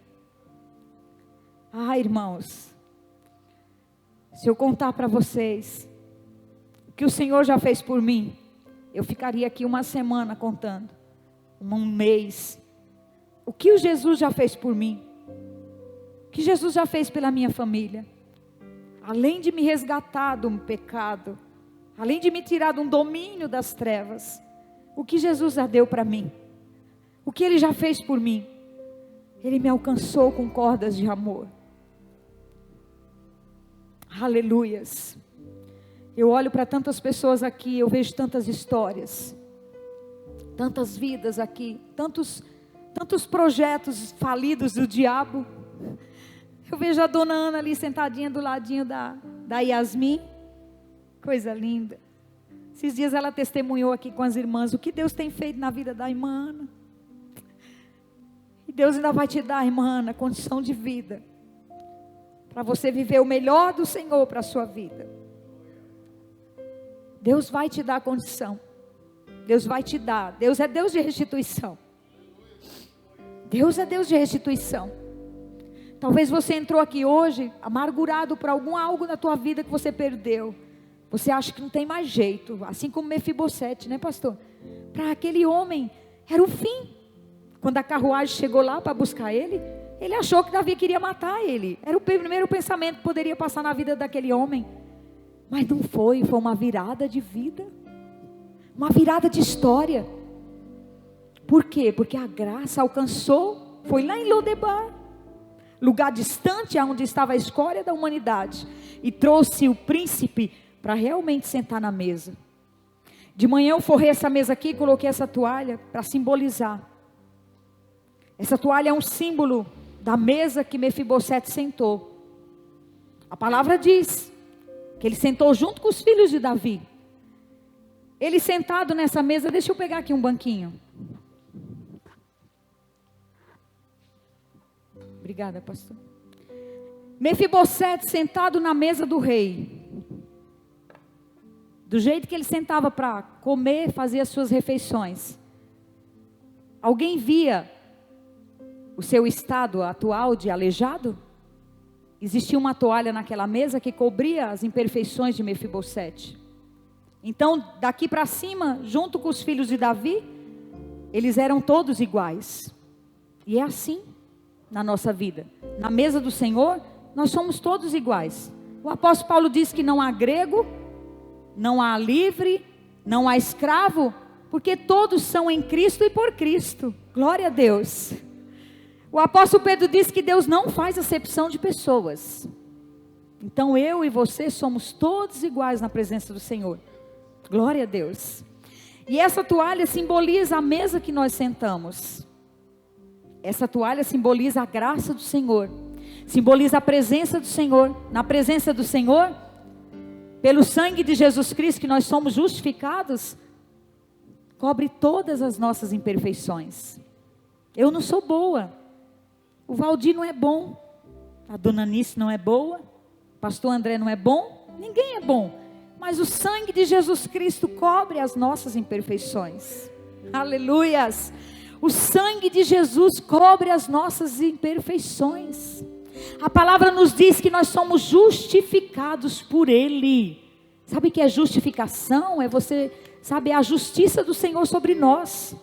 A: Irmãos, se eu contar para vocês o que o Senhor já fez por mim, eu ficaria aqui uma semana contando, um mês. O que o Jesus já fez por mim, o que Jesus já fez pela minha família. Além de me resgatar de um pecado, além de me tirar de um domínio das trevas, o que Jesus já deu para mim, o que Ele já fez por mim. Ele me alcançou com cordas de amor. Aleluias. Eu olho para tantas pessoas aqui, eu vejo tantas histórias, tantas vidas aqui, tantos tantos projetos falidos do diabo. Eu vejo a dona Ana ali sentadinha do ladinho da Yasmin. Coisa linda. Esses dias ela testemunhou aqui com as irmãs o que Deus tem feito na vida da irmã Ana. E Deus ainda vai te dar, irmã Ana, condição de vida, para você viver o melhor do Senhor para a sua vida. Deus vai te dar condição. Deus vai te dar. Deus é Deus de restituição. Deus é Deus de restituição. Talvez você entrou aqui hoje amargurado por algo na tua vida que você perdeu. Você acha que não tem mais jeito, assim como Mefibosete, né, pastor? Para aquele homem era o fim. Quando a carruagem chegou lá para buscar ele achou que Davi queria matar ele. Era o primeiro pensamento que poderia passar na vida daquele homem. Mas não foi uma virada de vida, uma virada de história. Por quê? Porque a graça alcançou, foi lá em Lodebar, lugar distante aonde estava a escória da humanidade, e trouxe o príncipe para realmente sentar na mesa. De manhã eu forrei essa mesa aqui e coloquei essa toalha para simbolizar. Essa toalha é um símbolo da mesa que Mefibosete sentou. A palavra diz que ele sentou junto com os filhos de Davi. Ele sentado nessa mesa, deixa eu pegar aqui um banquinho. Obrigada, pastor. Mefibosete sentado na mesa do rei. Do jeito que ele sentava para comer, fazer as suas refeições. Alguém via o seu estado atual de aleijado? Existia uma toalha naquela mesa que cobria as imperfeições de Mefibosete. Então, daqui para cima, junto com os filhos de Davi, eles eram todos iguais. E é assim na nossa vida. Na mesa do Senhor, nós somos todos iguais. O apóstolo Paulo diz que não há grego, não há livre, não há escravo, porque todos são em Cristo e por Cristo. Glória a Deus. O apóstolo Pedro diz que Deus não faz acepção de pessoas. Então eu e você somos todos iguais na presença do Senhor. Glória a Deus. E essa toalha simboliza a mesa que nós sentamos. Essa toalha simboliza a graça do Senhor. Simboliza a presença do Senhor. Na presença do Senhor, pelo sangue de Jesus Cristo que nós somos justificados, cobre todas as nossas imperfeições. Eu não sou boa. O Valdir não é bom. A dona Anice não é boa. O pastor André não é bom. Ninguém é bom. Mas o sangue de Jesus Cristo cobre as nossas imperfeições. Aleluias. O sangue de Jesus cobre as nossas imperfeições. A palavra nos diz que nós somos justificados por Ele. Sabe o que é justificação? É você, sabe, a justiça do Senhor sobre nós.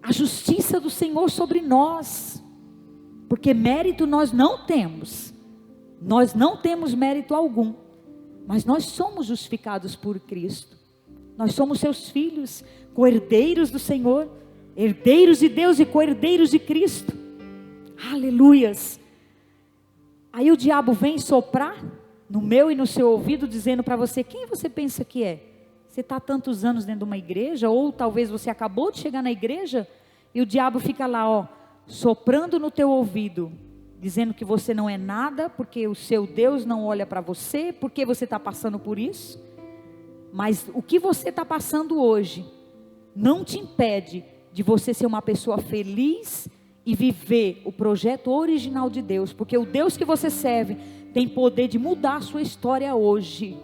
A: A justiça do Senhor sobre nós. Porque mérito nós não temos. Nós não temos mérito algum. Mas nós somos justificados por Cristo. Nós somos seus filhos, co-herdeiros do Senhor, herdeiros de Deus e co-herdeiros de Cristo. Aleluias. Aí o diabo vem soprar no meu e no seu ouvido, dizendo para você: quem você pensa que é? Você está há tantos anos dentro de uma igreja, ou talvez você acabou de chegar na igreja, e o diabo fica lá, ó, soprando no teu ouvido, dizendo que você não é nada, porque o seu Deus não olha para você, porque você está passando por isso. Mas o que você está passando hoje não te impede de você ser uma pessoa feliz e viver o projeto original de Deus, porque o Deus que você serve tem poder de mudar a sua história hoje.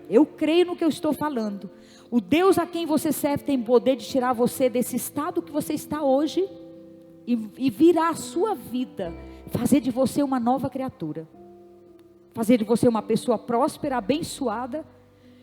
A: Eu creio no que eu estou falando. O Deus a quem você serve tem poder de tirar você desse estado que você está hoje e virar a sua vida, fazer de você uma nova criatura, fazer de você uma pessoa próspera, abençoada,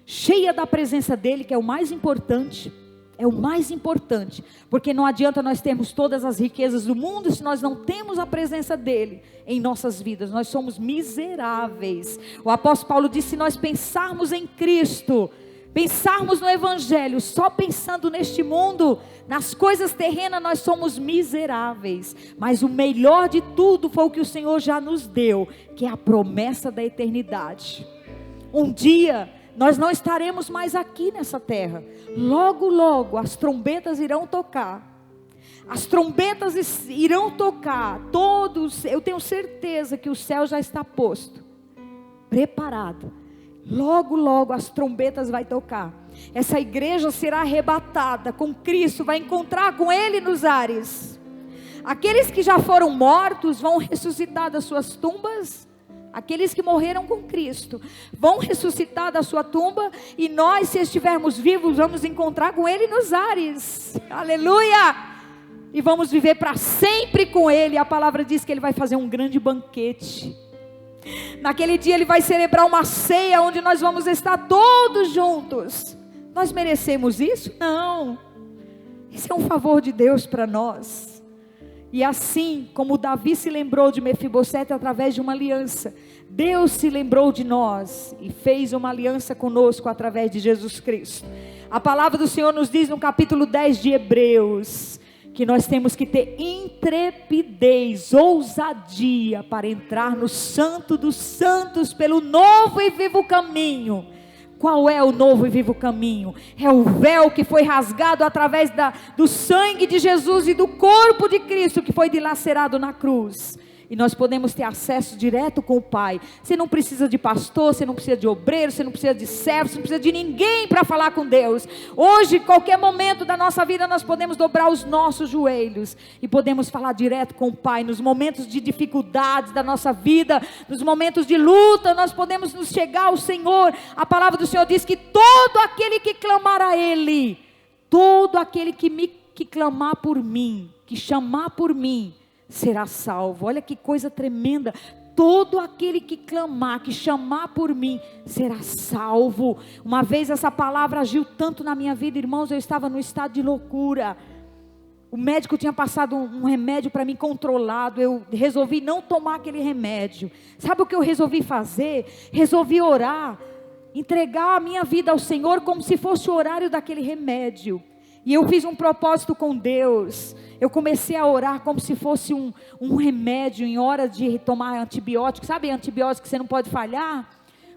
A: cheia da presença dEle, que é o mais importante. É o mais importante, porque não adianta nós termos todas as riquezas do mundo se nós não temos a presença dEle em nossas vidas. Nós somos miseráveis. O apóstolo Paulo disse: se nós pensarmos em Cristo, pensarmos no Evangelho, só pensando neste mundo, nas coisas terrenas, nós somos miseráveis. Mas o melhor de tudo foi o que o Senhor já nos deu, que é a promessa da eternidade. Um dia nós não estaremos mais aqui nessa terra. Logo, logo as trombetas irão tocar. As trombetas irão tocar, todos, eu tenho certeza que o céu já está posto, preparado. Logo, logo as trombetas vai tocar. Essa igreja será arrebatada com Cristo, vai encontrar com Ele nos ares. Aqueles que já foram mortos vão ressuscitar das suas tumbas. Aqueles que morreram com Cristo vão ressuscitar da sua tumba. E nós, se estivermos vivos, vamos encontrar com Ele nos ares. Aleluia! E vamos viver para sempre com Ele. A palavra diz que Ele vai fazer um grande banquete. Naquele dia Ele vai celebrar uma ceia, onde nós vamos estar todos juntos. Nós merecemos isso? Não. Isso é um favor de Deus para nós. E assim como Davi se lembrou de Mefibosete através de uma aliança, Deus se lembrou de nós e fez uma aliança conosco através de Jesus Cristo. A palavra do Senhor nos diz no capítulo 10 de Hebreus, que nós temos que ter intrepidez, ousadia para entrar no Santo dos Santos pelo novo e vivo caminho. Qual é o novo e vivo caminho? É o véu que foi rasgado através do sangue de Jesus e do corpo de Cristo que foi dilacerado na cruz. E nós podemos ter acesso direto com o Pai. Você não precisa de pastor, você não precisa de obreiro, você não precisa de servo, você não precisa de ninguém para falar com Deus. Hoje, qualquer momento da nossa vida, nós podemos dobrar os nossos joelhos e podemos falar direto com o Pai. Nos momentos de dificuldades da nossa vida, nos momentos de luta, nós podemos nos chegar ao Senhor. A palavra do Senhor diz que todo aquele que clamar a Ele, todo aquele que clamar por mim, que chamar por mim, será salvo. Olha que coisa tremenda. Todo aquele que clamar, que chamar por mim, será salvo. Uma vez essa palavra agiu tanto na minha vida, irmãos, eu estava no estado de loucura. O médico tinha passado um remédio para mim controlado. Eu resolvi não tomar aquele remédio. Sabe o que eu resolvi fazer? Resolvi orar, entregar a minha vida ao Senhor como se fosse o horário daquele remédio. E eu fiz um propósito com Deus. Eu comecei a orar como se fosse um remédio em hora de tomar antibiótico. Sabe antibiótico que você não pode falhar?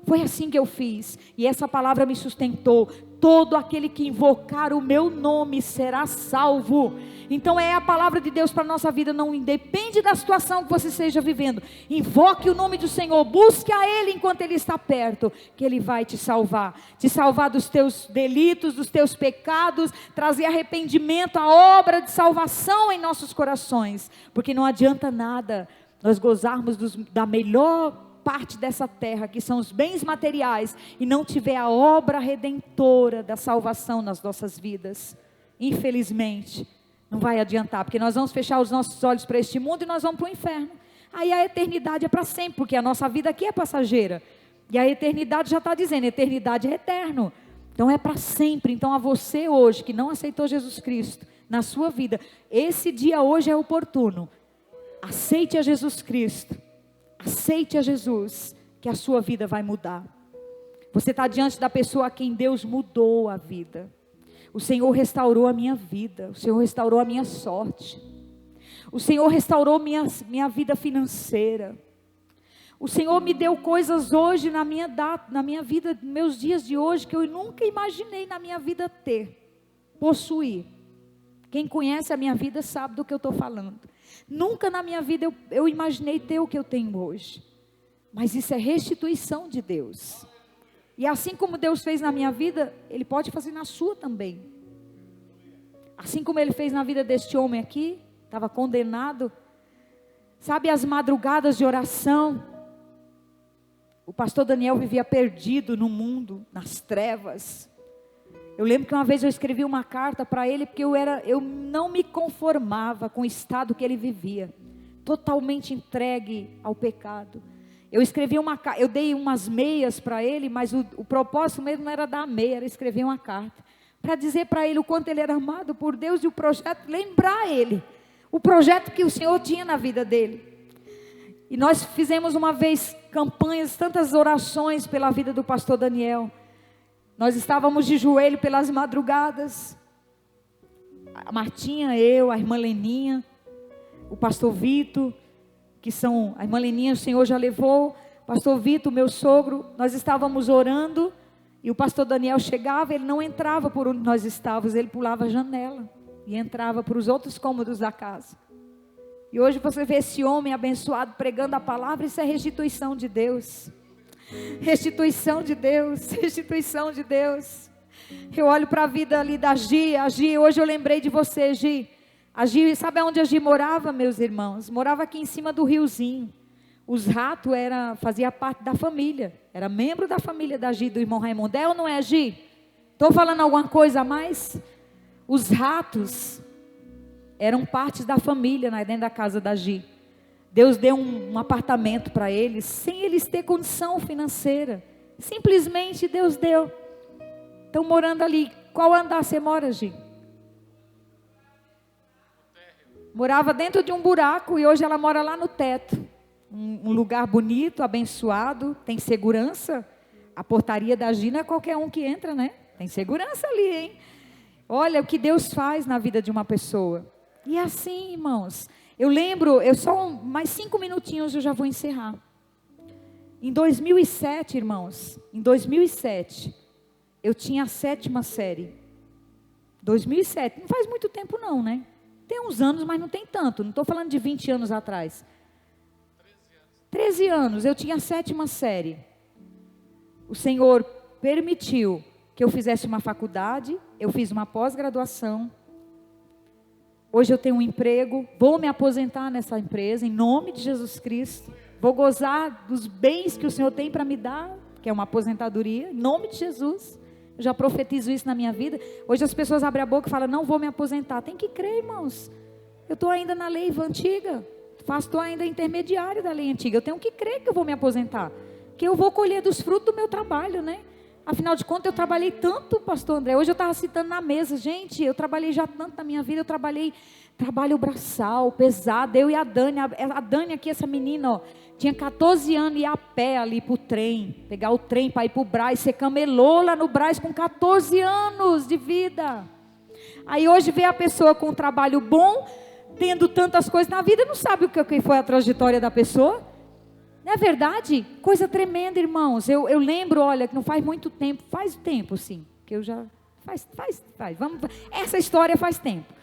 A: Foi assim que eu fiz. E essa palavra me sustentou. Todo aquele que invocar o meu nome será salvo. Então é a palavra de Deus para a nossa vida. Não independe da situação que você esteja vivendo. Invoque o nome do Senhor. Busque a Ele enquanto Ele está perto. Que Ele vai te salvar. Te salvar dos teus delitos, dos teus pecados. Trazer arrependimento, a obra de salvação em nossos corações. Porque não adianta nada nós gozarmos da melhor parte dessa terra, que são os bens materiais, e não tiver a obra redentora da salvação nas nossas vidas. Infelizmente não vai adiantar, porque nós vamos fechar os nossos olhos para este mundo e nós vamos para o inferno. Aí a eternidade é para sempre, porque a nossa vida aqui é passageira, e a eternidade já está dizendo, eternidade é eterno, então é para sempre. Então a você hoje, que não aceitou Jesus Cristo na sua vida, esse dia hoje é oportuno. Aceite a Jesus Cristo. Aceite a Jesus, que a sua vida vai mudar. Você está diante da pessoa a quem Deus mudou a vida. O Senhor restaurou a minha vida. O Senhor restaurou a minha sorte. O Senhor restaurou minha vida financeira. O Senhor me deu coisas hoje na minha vida, nos meus dias de hoje, que eu nunca imaginei na minha vida ter, possuir. Quem conhece a minha vida sabe do que eu estou falando. Nunca na minha vida eu imaginei ter o que eu tenho hoje. Mas isso é restituição de Deus. E assim como Deus fez na minha vida, Ele pode fazer na sua também. Assim como Ele fez na vida deste homem aqui, estava condenado. Sabe as madrugadas de oração? O pastor Daniel vivia perdido no mundo, nas trevas. Eu lembro que uma vez eu escrevi uma carta para ele, porque eu não me conformava com o estado que ele vivia, totalmente entregue ao pecado. Eu escrevi eu dei umas meias para ele, mas o propósito mesmo não era dar meia, era escrever uma carta, para dizer para ele o quanto ele era amado por Deus, e o projeto, lembrar ele, o projeto que o Senhor tinha na vida dele. E nós fizemos uma vez campanhas, tantas orações pela vida do pastor Daniel. Nós estávamos de joelho pelas madrugadas. A Martinha, eu, a irmã Leninha, o pastor Vitor, a irmã Leninha o Senhor já levou, o pastor Vitor, meu sogro, nós estávamos orando, e o pastor Daniel chegava, ele não entrava por onde nós estávamos, ele pulava a janela, e entrava para os outros cômodos da casa. E hoje você vê esse homem abençoado pregando a palavra. Isso é restituição de Deus. Restituição de Deus, restituição de Deus. Eu olho para a vida ali da Gi. A Gi, hoje eu lembrei de você, Gi. A Gi, sabe onde a Gi morava, meus irmãos? Morava aqui em cima do riozinho. Os ratos fazia parte da família. Era membro da família da Gi, do irmão Raimundo. É ou não é, Gi? Estou falando alguma coisa a mais? Os ratos eram partes da família, né, dentro da casa da Gi. Deus deu um apartamento para eles, sem eles ter condição financeira. Simplesmente Deus deu. Estão morando ali. Qual andar você mora, Gi? Morava dentro de um buraco e hoje ela mora lá no teto. Um lugar bonito, abençoado, tem segurança. A portaria da Gi não é qualquer um que entra, né? Tem segurança ali, hein? Olha o que Deus faz na vida de uma pessoa. E assim, irmãos, eu lembro, mais 5 minutinhos eu já vou encerrar. Em 2007, irmãos, em 2007, eu tinha a 7ª série. 2007, não faz muito tempo não, né? Tem uns anos, mas não tem tanto. Não estou falando de 20 anos atrás. 13 anos, eu tinha a 7ª série. O Senhor permitiu que eu fizesse uma faculdade, eu fiz uma pós-graduação. Hoje eu tenho um emprego, vou me aposentar nessa empresa, em nome de Jesus Cristo. Vou gozar dos bens que o Senhor tem para me dar, que é uma aposentadoria, em nome de Jesus. Eu já profetizo isso na minha vida. Hoje as pessoas abrem a boca e falam, não vou me aposentar. Tem que crer, irmãos. Eu estou ainda na lei antiga. Estou ainda intermediário da lei antiga. Eu tenho que crer que eu vou me aposentar. Que eu vou colher dos frutos do meu trabalho, né? Afinal de contas, eu trabalhei tanto, pastor André. Hoje eu estava citando na mesa. Gente, eu trabalhei já tanto na minha vida. Eu trabalho braçal, pesado. Eu e a Dani. A Dani aqui, essa menina, ó, tinha 14 anos e ia a pé ali para o trem. Pegar o trem para ir para o Brás. Você camelou lá no Brás com 14 anos de vida. Aí hoje vê a pessoa com um trabalho bom, tendo tantas coisas na vida, não sabe o que foi a trajetória da pessoa. Não é verdade? Coisa tremenda, irmãos. Eu lembro, olha, que não faz muito tempo, faz tempo sim, que eu já, essa história faz tempo.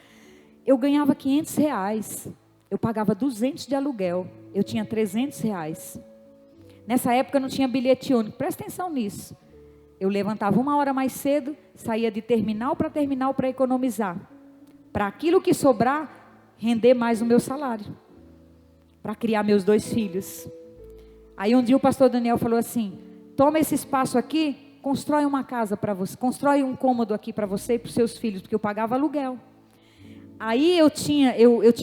A: Eu ganhava R$500, eu pagava 200 de aluguel, eu tinha R$300. Nessa época não tinha bilhete único, presta atenção nisso. Eu levantava 1 hora mais cedo, saía de terminal para economizar. Para aquilo que sobrar, render mais o meu salário. Para criar meus 2 filhos. Aí um dia o pastor Daniel falou assim, toma esse espaço aqui, constrói uma casa para você, constrói um cômodo aqui para você e para os seus filhos, porque eu pagava aluguel. Aí eu tinha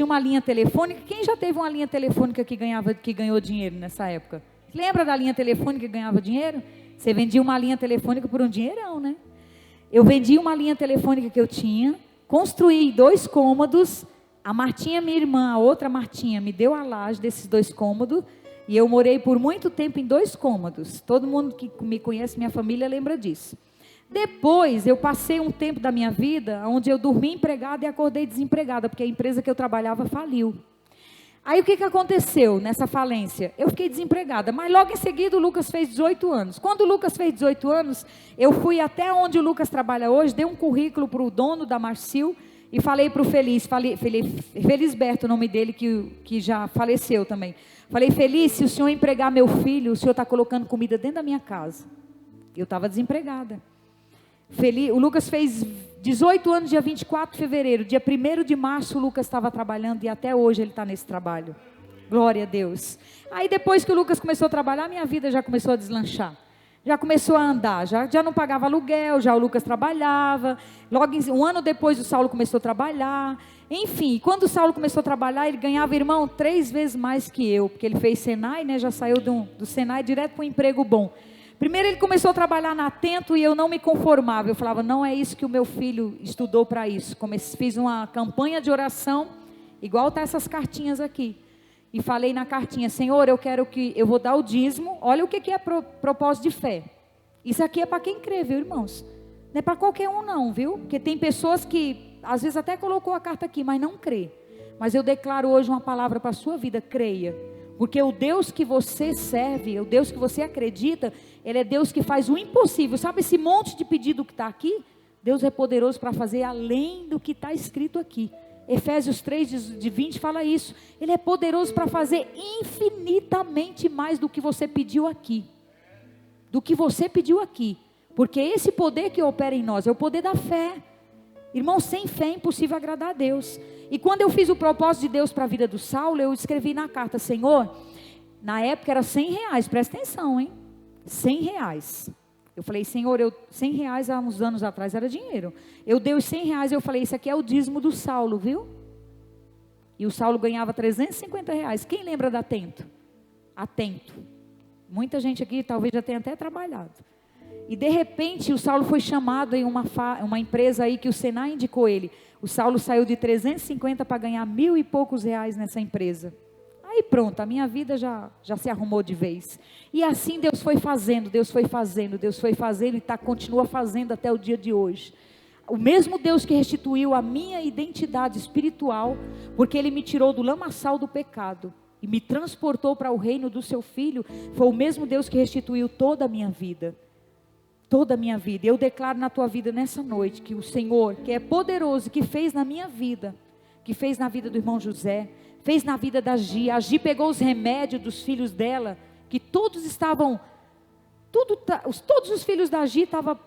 A: uma linha telefônica. Quem já teve uma linha telefônica que ganhou dinheiro nessa época? Lembra da linha telefônica que ganhava dinheiro? Você vendia uma linha telefônica por um dinheirão, né? Eu vendi uma linha telefônica que eu tinha, construí 2 cômodos. A Martinha, minha irmã, a outra Martinha, me deu a laje desses 2 cômodos. E eu morei por muito tempo em 2 cômodos. Todo mundo que me conhece, minha família, lembra disso. Depois, eu passei um tempo da minha vida onde eu dormi empregada e acordei desempregada, porque a empresa que eu trabalhava faliu. Aí o que aconteceu nessa falência? Eu fiquei desempregada, mas logo em seguida o Lucas fez 18 anos. Quando o Lucas fez 18 anos, eu fui até onde o Lucas trabalha hoje, dei um currículo para o dono da Marcil e falei para o Felisberto, o nome dele, que já faleceu também. Falei, Feliz, se o senhor empregar meu filho, o senhor está colocando comida dentro da minha casa. Eu estava desempregada. O Lucas fez 18 anos, dia 24 de fevereiro. Dia 1º de março o Lucas estava trabalhando e até hoje ele está nesse trabalho. Glória a Deus. Aí depois que o Lucas começou a trabalhar, minha vida já começou a deslanchar. Já começou a andar, já não pagava aluguel, já o Lucas trabalhava. Logo, um ano depois o Saulo começou a trabalhar. Enfim, quando o Saulo começou a trabalhar, ele ganhava, irmão, 3 vezes mais que eu. Porque ele fez Senai, né? Já saiu do Senai direto para um emprego bom. Primeiro ele começou a trabalhar na Atento e eu não me conformava. Eu falava, não é isso que o meu filho estudou para isso. Fiz uma campanha de oração, igual tá essas cartinhas aqui. E falei na cartinha, Senhor, eu vou dar o dízimo. Olha o que é propósito de fé. Isso aqui é para quem crê, viu, irmãos? Não é para qualquer um não, viu? Porque tem pessoas que, às vezes até colocou a carta aqui, mas não crê. Mas eu declaro hoje uma palavra para a sua vida, creia. Porque o Deus que você serve, o Deus que você acredita, Ele é Deus que faz o impossível. Sabe esse monte de pedido que está aqui? Deus é poderoso para fazer além do que está escrito aqui. Efésios 3 de 20 fala isso. Ele é poderoso para fazer infinitamente mais do que você pediu aqui. Do que você pediu aqui. Porque esse poder que opera em nós é o poder da fé. Irmão, sem fé é impossível agradar a Deus. E quando eu fiz o propósito de Deus para a vida do Saulo, eu escrevi na carta: Senhor, na época era R$100, presta atenção, hein? R$100. Eu falei: Senhor, R$100 há uns anos atrás era dinheiro. Eu dei os R$100, eu falei: isso aqui é o dízimo do Saulo, viu? E o Saulo ganhava R$350. Quem lembra da Atento? Atento. Muita gente aqui talvez já tenha até trabalhado. E de repente o Saulo foi chamado em uma empresa aí que o Senai indicou ele. O Saulo saiu de 350 para ganhar R$1.000 e poucos nessa empresa. Aí pronto, a minha vida já se arrumou de vez. E assim Deus foi fazendo e continua fazendo até o dia de hoje. O mesmo Deus que restituiu a minha identidade espiritual, porque Ele me tirou do lamaçal do pecado e me transportou para o reino do seu Filho, foi o mesmo Deus que restituiu toda a minha vida. Toda a minha vida. Eu declaro na tua vida nessa noite que o Senhor, que é poderoso, que fez na minha vida, que fez na vida do irmão José, fez na vida da Gi. A Gi pegou os remédios dos filhos dela, que todos estavam, todos os filhos da Gi estava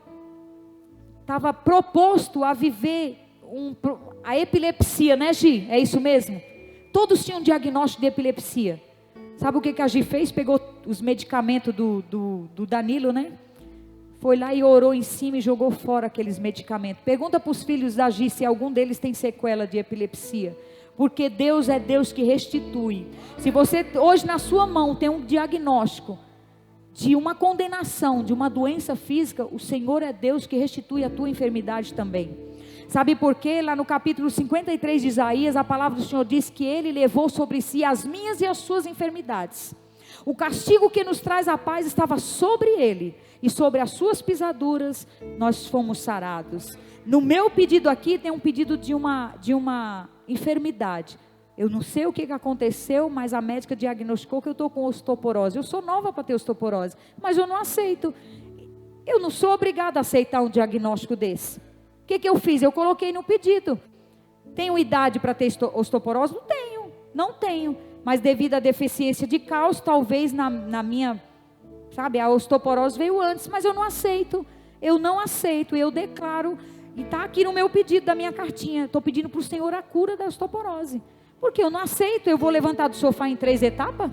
A: proposto a viver a epilepsia, né, Gi? É isso mesmo? Todos tinham um diagnóstico de epilepsia. Sabe o que a Gi fez? Pegou os medicamentos do Danilo, né? Foi lá e orou em cima e jogou fora aqueles medicamentos. Pergunta para os filhos da Gi se algum deles tem sequela de epilepsia. Porque Deus é Deus que restitui. Se você hoje na sua mão tem um diagnóstico de uma condenação, de uma doença física, o Senhor é Deus que restitui a tua enfermidade também. Sabe por quê? Lá no capítulo 53 de Isaías, a palavra do Senhor diz que Ele levou sobre si as minhas e as suas enfermidades. O castigo que nos traz a paz estava sobre Ele, e sobre as suas pisaduras nós fomos sarados. No meu pedido aqui tem um pedido de uma enfermidade. Eu não sei o que aconteceu, mas a médica diagnosticou que eu estou com osteoporose. Eu sou nova para ter osteoporose, mas eu não aceito. Eu não sou obrigada a aceitar um diagnóstico desse. O que eu fiz? Eu coloquei no pedido. Tenho idade para ter osteoporose? Não tenho. Mas devido à deficiência de cálcio, talvez na minha, sabe, a osteoporose veio antes, mas eu não aceito. Eu declaro, e está aqui no meu pedido da minha cartinha, estou pedindo para o Senhor a cura da osteoporose. Porque eu não aceito. Eu vou levantar do sofá em 3 etapas?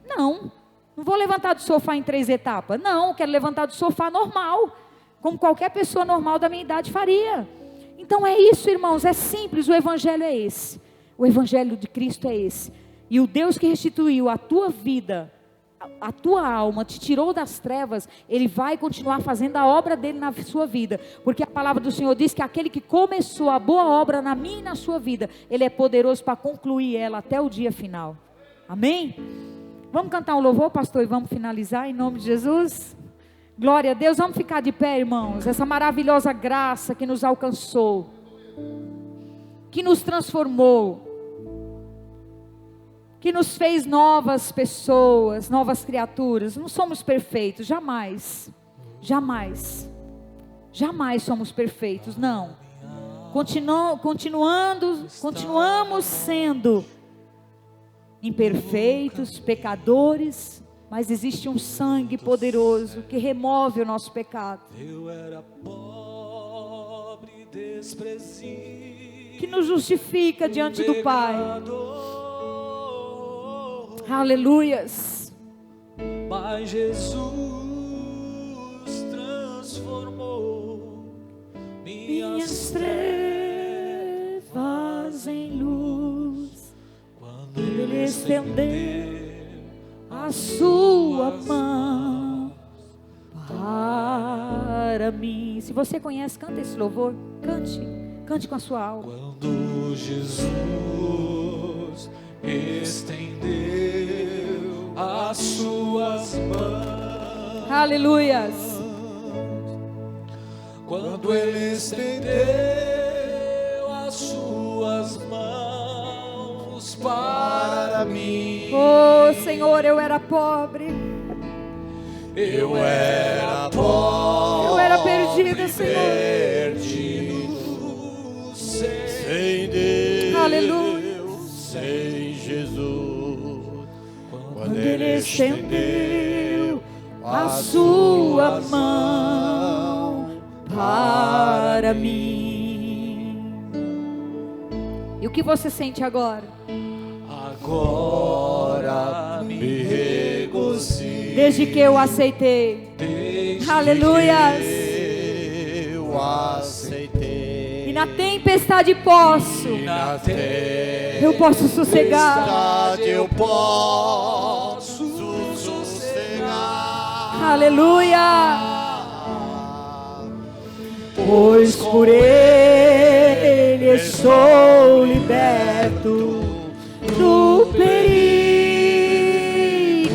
A: Não vou levantar do sofá em 3 etapas. Não, quero levantar do sofá normal, como qualquer pessoa normal da minha idade faria. Então é isso, irmãos, é simples, o Evangelho é esse. O Evangelho de Cristo é esse. E o Deus que restituiu a tua vida, a tua alma, te tirou das trevas, Ele vai continuar fazendo a obra dEle na sua vida. Porque a palavra do Senhor diz que aquele que começou a boa obra na minha e na sua vida, Ele é poderoso para concluir ela até o dia final. Amém? Vamos cantar um louvor, pastor, e vamos finalizar em nome de Jesus? Glória a Deus. Vamos ficar de pé, irmãos. Essa maravilhosa graça que nos alcançou, que nos transformou, que nos fez novas pessoas, novas criaturas. Não somos perfeitos, jamais somos perfeitos, não. Continuamos sendo imperfeitos, pecadores, mas existe um sangue poderoso que remove o nosso pecado.
B: Eu era pobre, desprezível,
A: que nos justifica diante do Pai. Aleluias.
B: Mas Jesus transformou minhas
A: trevas em luz,
B: quando
A: Ele estendeu a sua mão para mim. Se você conhece, canta esse louvor. Cante com a sua alma.
B: Quando Jesus estendeu as suas mãos,
A: aleluias.
B: Quando Ele estendeu as suas mãos para mim.
A: Oh Senhor, eu era pobre.
B: Eu era pobre,
A: eu era perdida, Senhor.
B: Perdido sem Deus,
A: Aleluia.
B: sem Jesus.
A: Quando Ele estendeu a sua mão para mim. E o que você sente agora?
B: Agora me regozijo.
A: Desde que eu aceitei. Aleluias.
B: Eu aceitei.
A: E na tempestade posso.
B: Na
A: Eu posso sossegar.
B: tempestade eu posso sossegar.
A: Aleluia. Pois por Ele sou liberto do perigo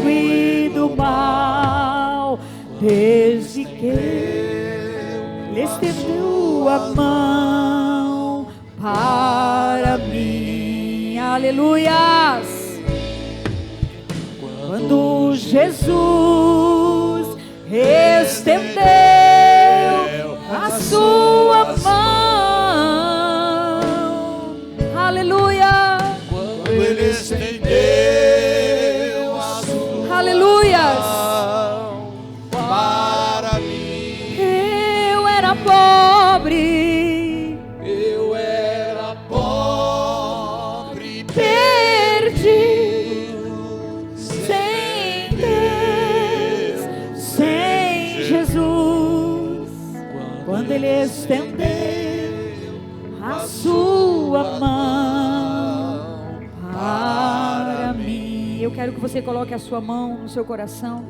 A: e do mal, desde que Ele estendeu a mão para mim. Aleluias. Quando Jesus estendeu a sua mão, aleluia.
B: Quando Ele estendeu a sua
A: Aleluias.
B: mão para mim,
A: Eu era pobre,
B: eu era pobre,
A: perdido, sem Deus, sem Jesus. Quando Ele estendeu a sua mão para mim. Eu quero que você coloque a sua mão no seu coração.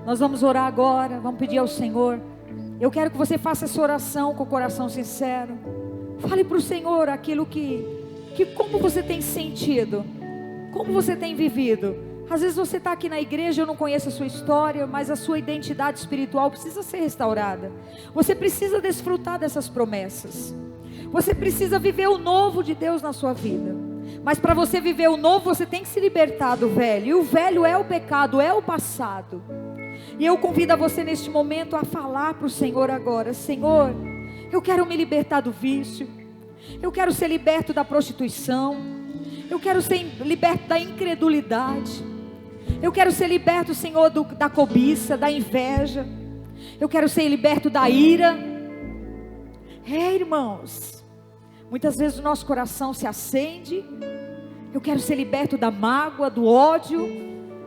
A: Nós vamos orar agora, vamos pedir ao Senhor. Eu quero que você faça essa oração com o coração sincero. Fale para o Senhor aquilo que como você tem sentido, como você tem vivido. Às vezes você está aqui na igreja, eu não conheço a sua história, mas a sua identidade espiritual precisa ser restaurada. Você precisa desfrutar dessas promessas. Você precisa viver o novo de Deus na sua vida. Mas para você viver o novo, você tem que se libertar do velho. E o velho é o pecado, é o passado. E eu convido a você neste momento a falar para o Senhor agora: Senhor, eu quero me libertar do vício. Eu quero ser liberto da prostituição. Eu quero ser liberto da incredulidade. Eu quero ser liberto, Senhor, da cobiça, da inveja. Eu quero ser liberto da ira. Irmãos, muitas vezes o nosso coração se acende. Eu quero ser liberto da mágoa, do ódio.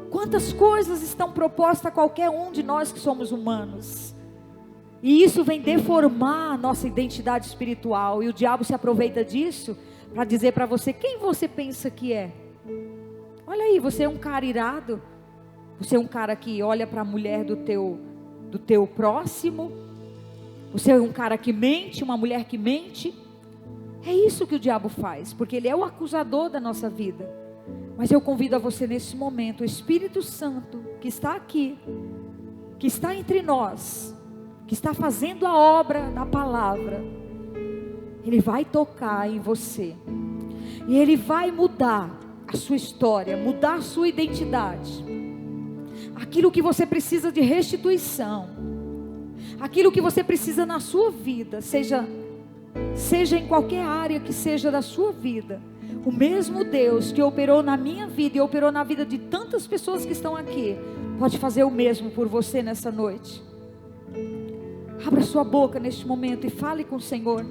A: Quantas coisas estão propostas a qualquer um de nós que somos humanos. E isso vem deformar a nossa identidade espiritual. E o diabo se aproveita disso para dizer para você: quem você pensa que é? Olha aí, você é um cara irado. Você é um cara que olha para a mulher do teu próximo. Você é um cara que mente, uma mulher que mente. É isso que o diabo faz, porque ele é o acusador da nossa vida. Mas eu convido a você nesse momento, o Espírito Santo que está aqui, que está entre nós, que está fazendo a obra da palavra, Ele vai tocar em você. E Ele vai mudar a sua história, mudar a sua identidade. Aquilo que você precisa de restituição, aquilo que você precisa na sua vida, seja em qualquer área que seja da sua vida, o mesmo Deus que operou na minha vida e operou na vida de tantas pessoas que estão aqui, pode fazer o mesmo por você nessa noite. Abra sua boca neste momento e fale com o Senhor.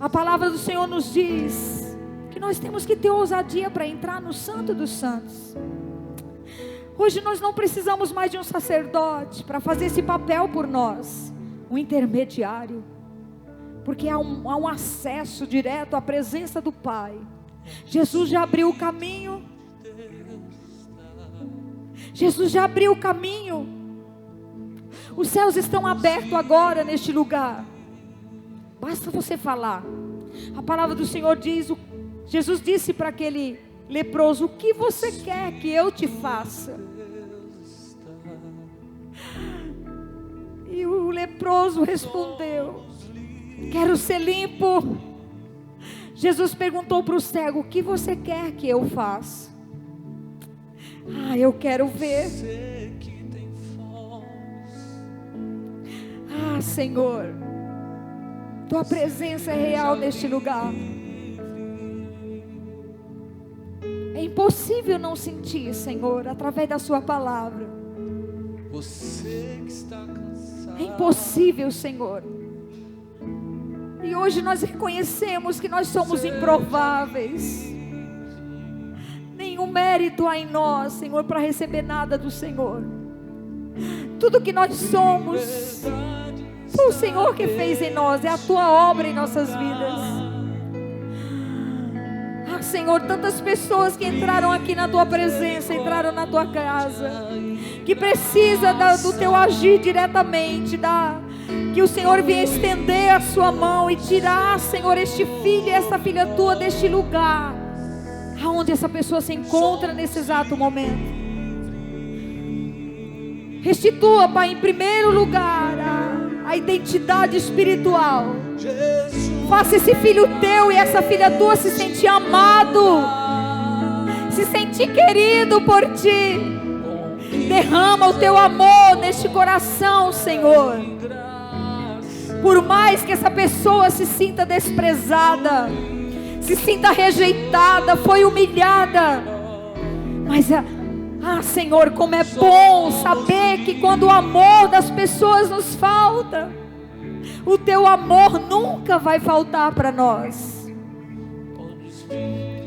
A: A palavra do Senhor nos diz que nós temos que ter ousadia para entrar no Santo dos Santos. Hoje nós não precisamos mais de um sacerdote para fazer esse papel por nós, um intermediário, porque há um acesso direto à presença do Pai. Jesus já abriu o caminho. Jesus já abriu o caminho. Os céus estão abertos agora neste lugar. Basta você falar. A palavra do Senhor diz, Jesus disse para aquele leproso: o que você quer que eu te faça? E o leproso respondeu: quero ser limpo. Jesus perguntou para o cego: o que você quer que eu faça? Eu quero ver. Senhor, Tua presença é real neste lugar. É impossível não sentir, Senhor, através da sua palavra.
B: Você que está cansado.
A: É impossível, Senhor. E hoje nós reconhecemos que nós somos improváveis. Nenhum mérito há em nós, Senhor, para receber nada do Senhor. Tudo que nós somos, foi o Senhor que fez em nós. É a tua obra em nossas vidas. Ah, Senhor, tantas pessoas que entraram aqui na tua presença, entraram na tua casa, que precisa do teu agir diretamente, que o Senhor venha estender a sua mão e tirar, Senhor, este filho e esta filha tua deste lugar, aonde essa pessoa se encontra nesse exato momento. Restitua, Pai, em primeiro lugar a identidade espiritual. Faça esse filho teu e essa filha tua se sentir amado, se sentir querido por ti. Derrama o teu amor neste coração, Senhor. Por mais que essa pessoa se sinta desprezada, se sinta rejeitada, foi humilhada, mas Senhor, como é bom saber que quando o amor das pessoas nos falta, o teu amor nunca vai faltar para nós.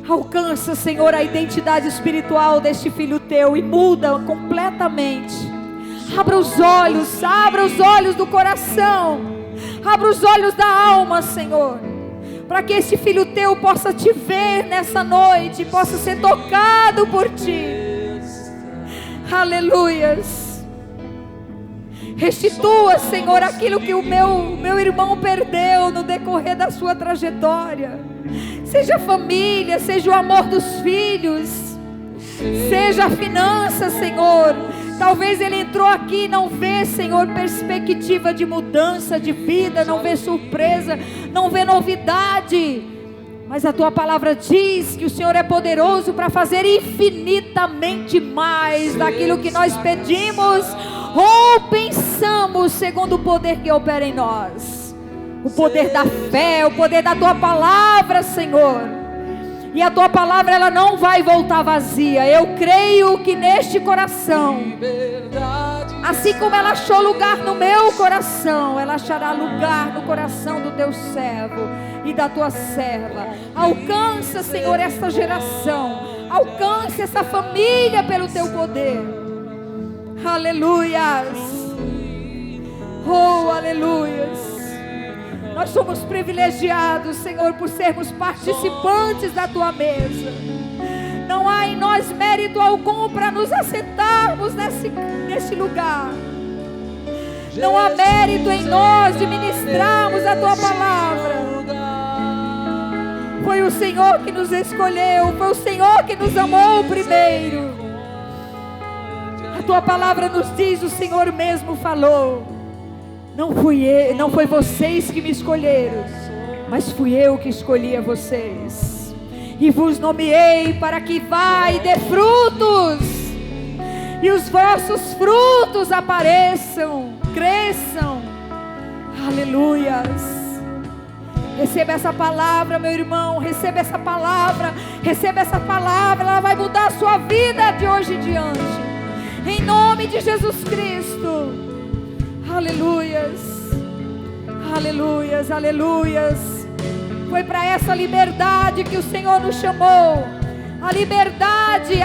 A: Alcança, Senhor, a identidade espiritual deste filho teu e muda completamente. Abra os olhos do coração, abra os olhos da alma, Senhor, para que este filho teu possa te ver nessa noite, possa ser tocado por ti. Aleluias. Restitua, Senhor, aquilo que o meu irmão perdeu no decorrer da sua trajetória. Seja a família, seja o amor dos filhos, seja a finança, Senhor. Talvez ele entrou aqui e não vê, Senhor, perspectiva de mudança de vida, não vê surpresa, não vê novidade. Mas a tua palavra diz que o Senhor é poderoso para fazer infinitamente mais daquilo que nós pedimos ou pensamos, segundo o poder que opera em nós. O poder da fé, o poder da tua palavra, Senhor. E a tua palavra, ela não vai voltar vazia. Eu creio que neste coração, assim como ela achou lugar no meu coração, ela achará lugar no coração do teu servo e da tua serva. Alcança, Senhor, esta geração. Alcance essa família pelo teu poder. Aleluias. Oh, aleluias. Nós somos privilegiados, Senhor, por sermos participantes da tua mesa. Não há em nós mérito algum para nos assentarmos nesse lugar. Não há mérito em nós de ministrarmos a tua palavra. Foi o Senhor que nos escolheu, foi o Senhor que nos amou primeiro. A tua palavra nos diz, o Senhor mesmo falou: não foi vocês que me escolheram, mas fui eu que escolhi a vocês. E vos nomeei para que vá e dê frutos, e os vossos frutos apareçam, cresçam. Aleluias. Receba essa palavra, meu irmão, receba essa palavra, ela vai mudar a sua vida de hoje em diante, em nome de Jesus Cristo. Aleluias, aleluias, aleluias. Foi para essa liberdade que o Senhor nos chamou, a liberdade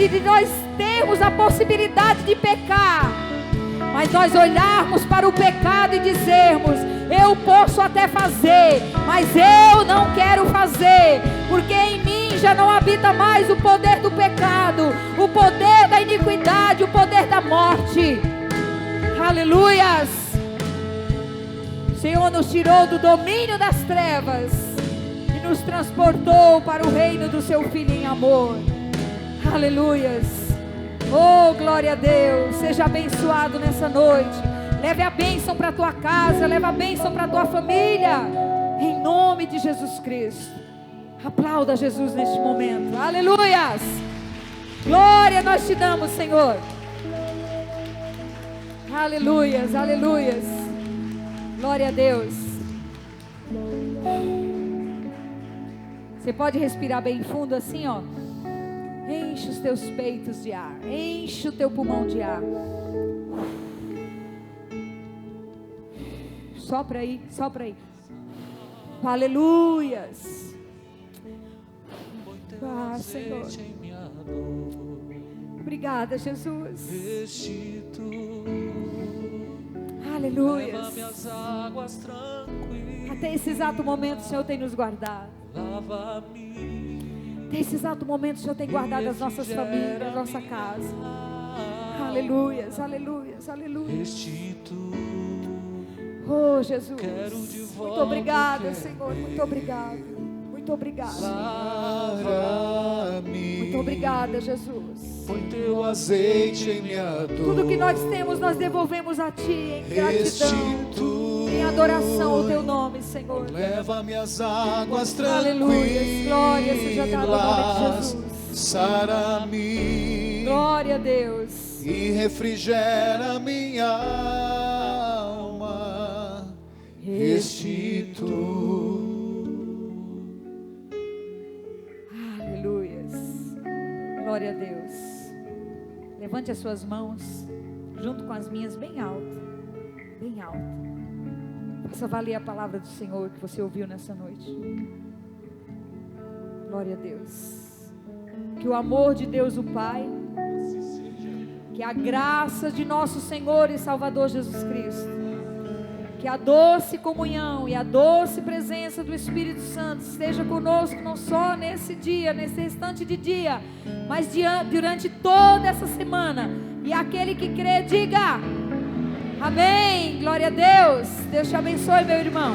A: de nós termos a possibilidade de pecar, mas nós olharmos para o pecado e dizermos: eu posso até fazer, mas eu não quero fazer, porque em mim já não habita mais o poder do pecado, o poder da iniquidade, o poder da morte. Aleluias. O Senhor nos tirou do domínio das trevas e nos transportou para o reino do seu Filho em amor. Aleluias. Oh, glória a Deus. Seja abençoado nessa noite. Leve a bênção para a tua casa, leve a bênção para a tua família, em nome de Jesus Cristo. Aplauda Jesus neste momento. Aleluias. Glória nós te damos, Senhor. Aleluias, aleluias. Glória a Deus. Você pode respirar bem fundo assim, ó. Enche os teus peitos de ar. Enche o teu pulmão de ar. Sopra aí, sopra aí. Aleluias. Ah, Senhor. Obrigada, Jesus. Aleluias. Até esse exato momento o Senhor tem nos guardado. Até esse exato momento o Senhor tem guardado as nossas famílias, a nossa casa. Aleluias, aleluias, aleluias. Oh, Jesus. Muito obrigada, Senhor. Muito obrigada. Muito obrigada. Muito obrigada, Jesus.
C: Põe teu azeite em minha dor.
A: Tudo que nós temos, nós devolvemos a Ti em gratidão, em adoração ao Teu nome, Senhor.
C: Leva-me às águas tranquilas.
A: Aleluia. Glória seja dada ao nome de Jesus.
C: Sara-me.
A: Glória a Deus.
C: E refrigera minha alma. Restitui.
A: Glória a Deus. Levante as suas mãos junto com as minhas bem alto. Bem alto. Faça valer a palavra do Senhor que você ouviu nessa noite. Glória a Deus. Que o amor de Deus o Pai, que a graça de nosso Senhor e Salvador Jesus Cristo, que a doce comunhão e a doce presença do Espírito Santo esteja conosco não só nesse dia, nesse restante de dia, mas durante toda essa semana. E aquele que crê, diga amém. Glória a Deus. Deus te abençoe, meu irmão.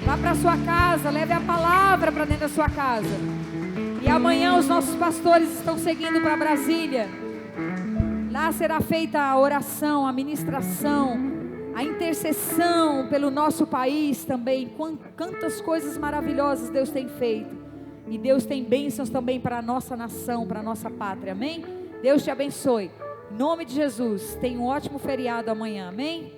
A: Vá para sua casa, leve a palavra para dentro da sua casa. E amanhã os nossos pastores estão seguindo para Brasília. Lá será feita a oração, a ministração, a intercessão pelo nosso país também. Quantas coisas maravilhosas Deus tem feito. E Deus tem bênçãos também para a nossa nação, para a nossa pátria, amém? Deus te abençoe. Em nome de Jesus, tenha um ótimo feriado amanhã, amém?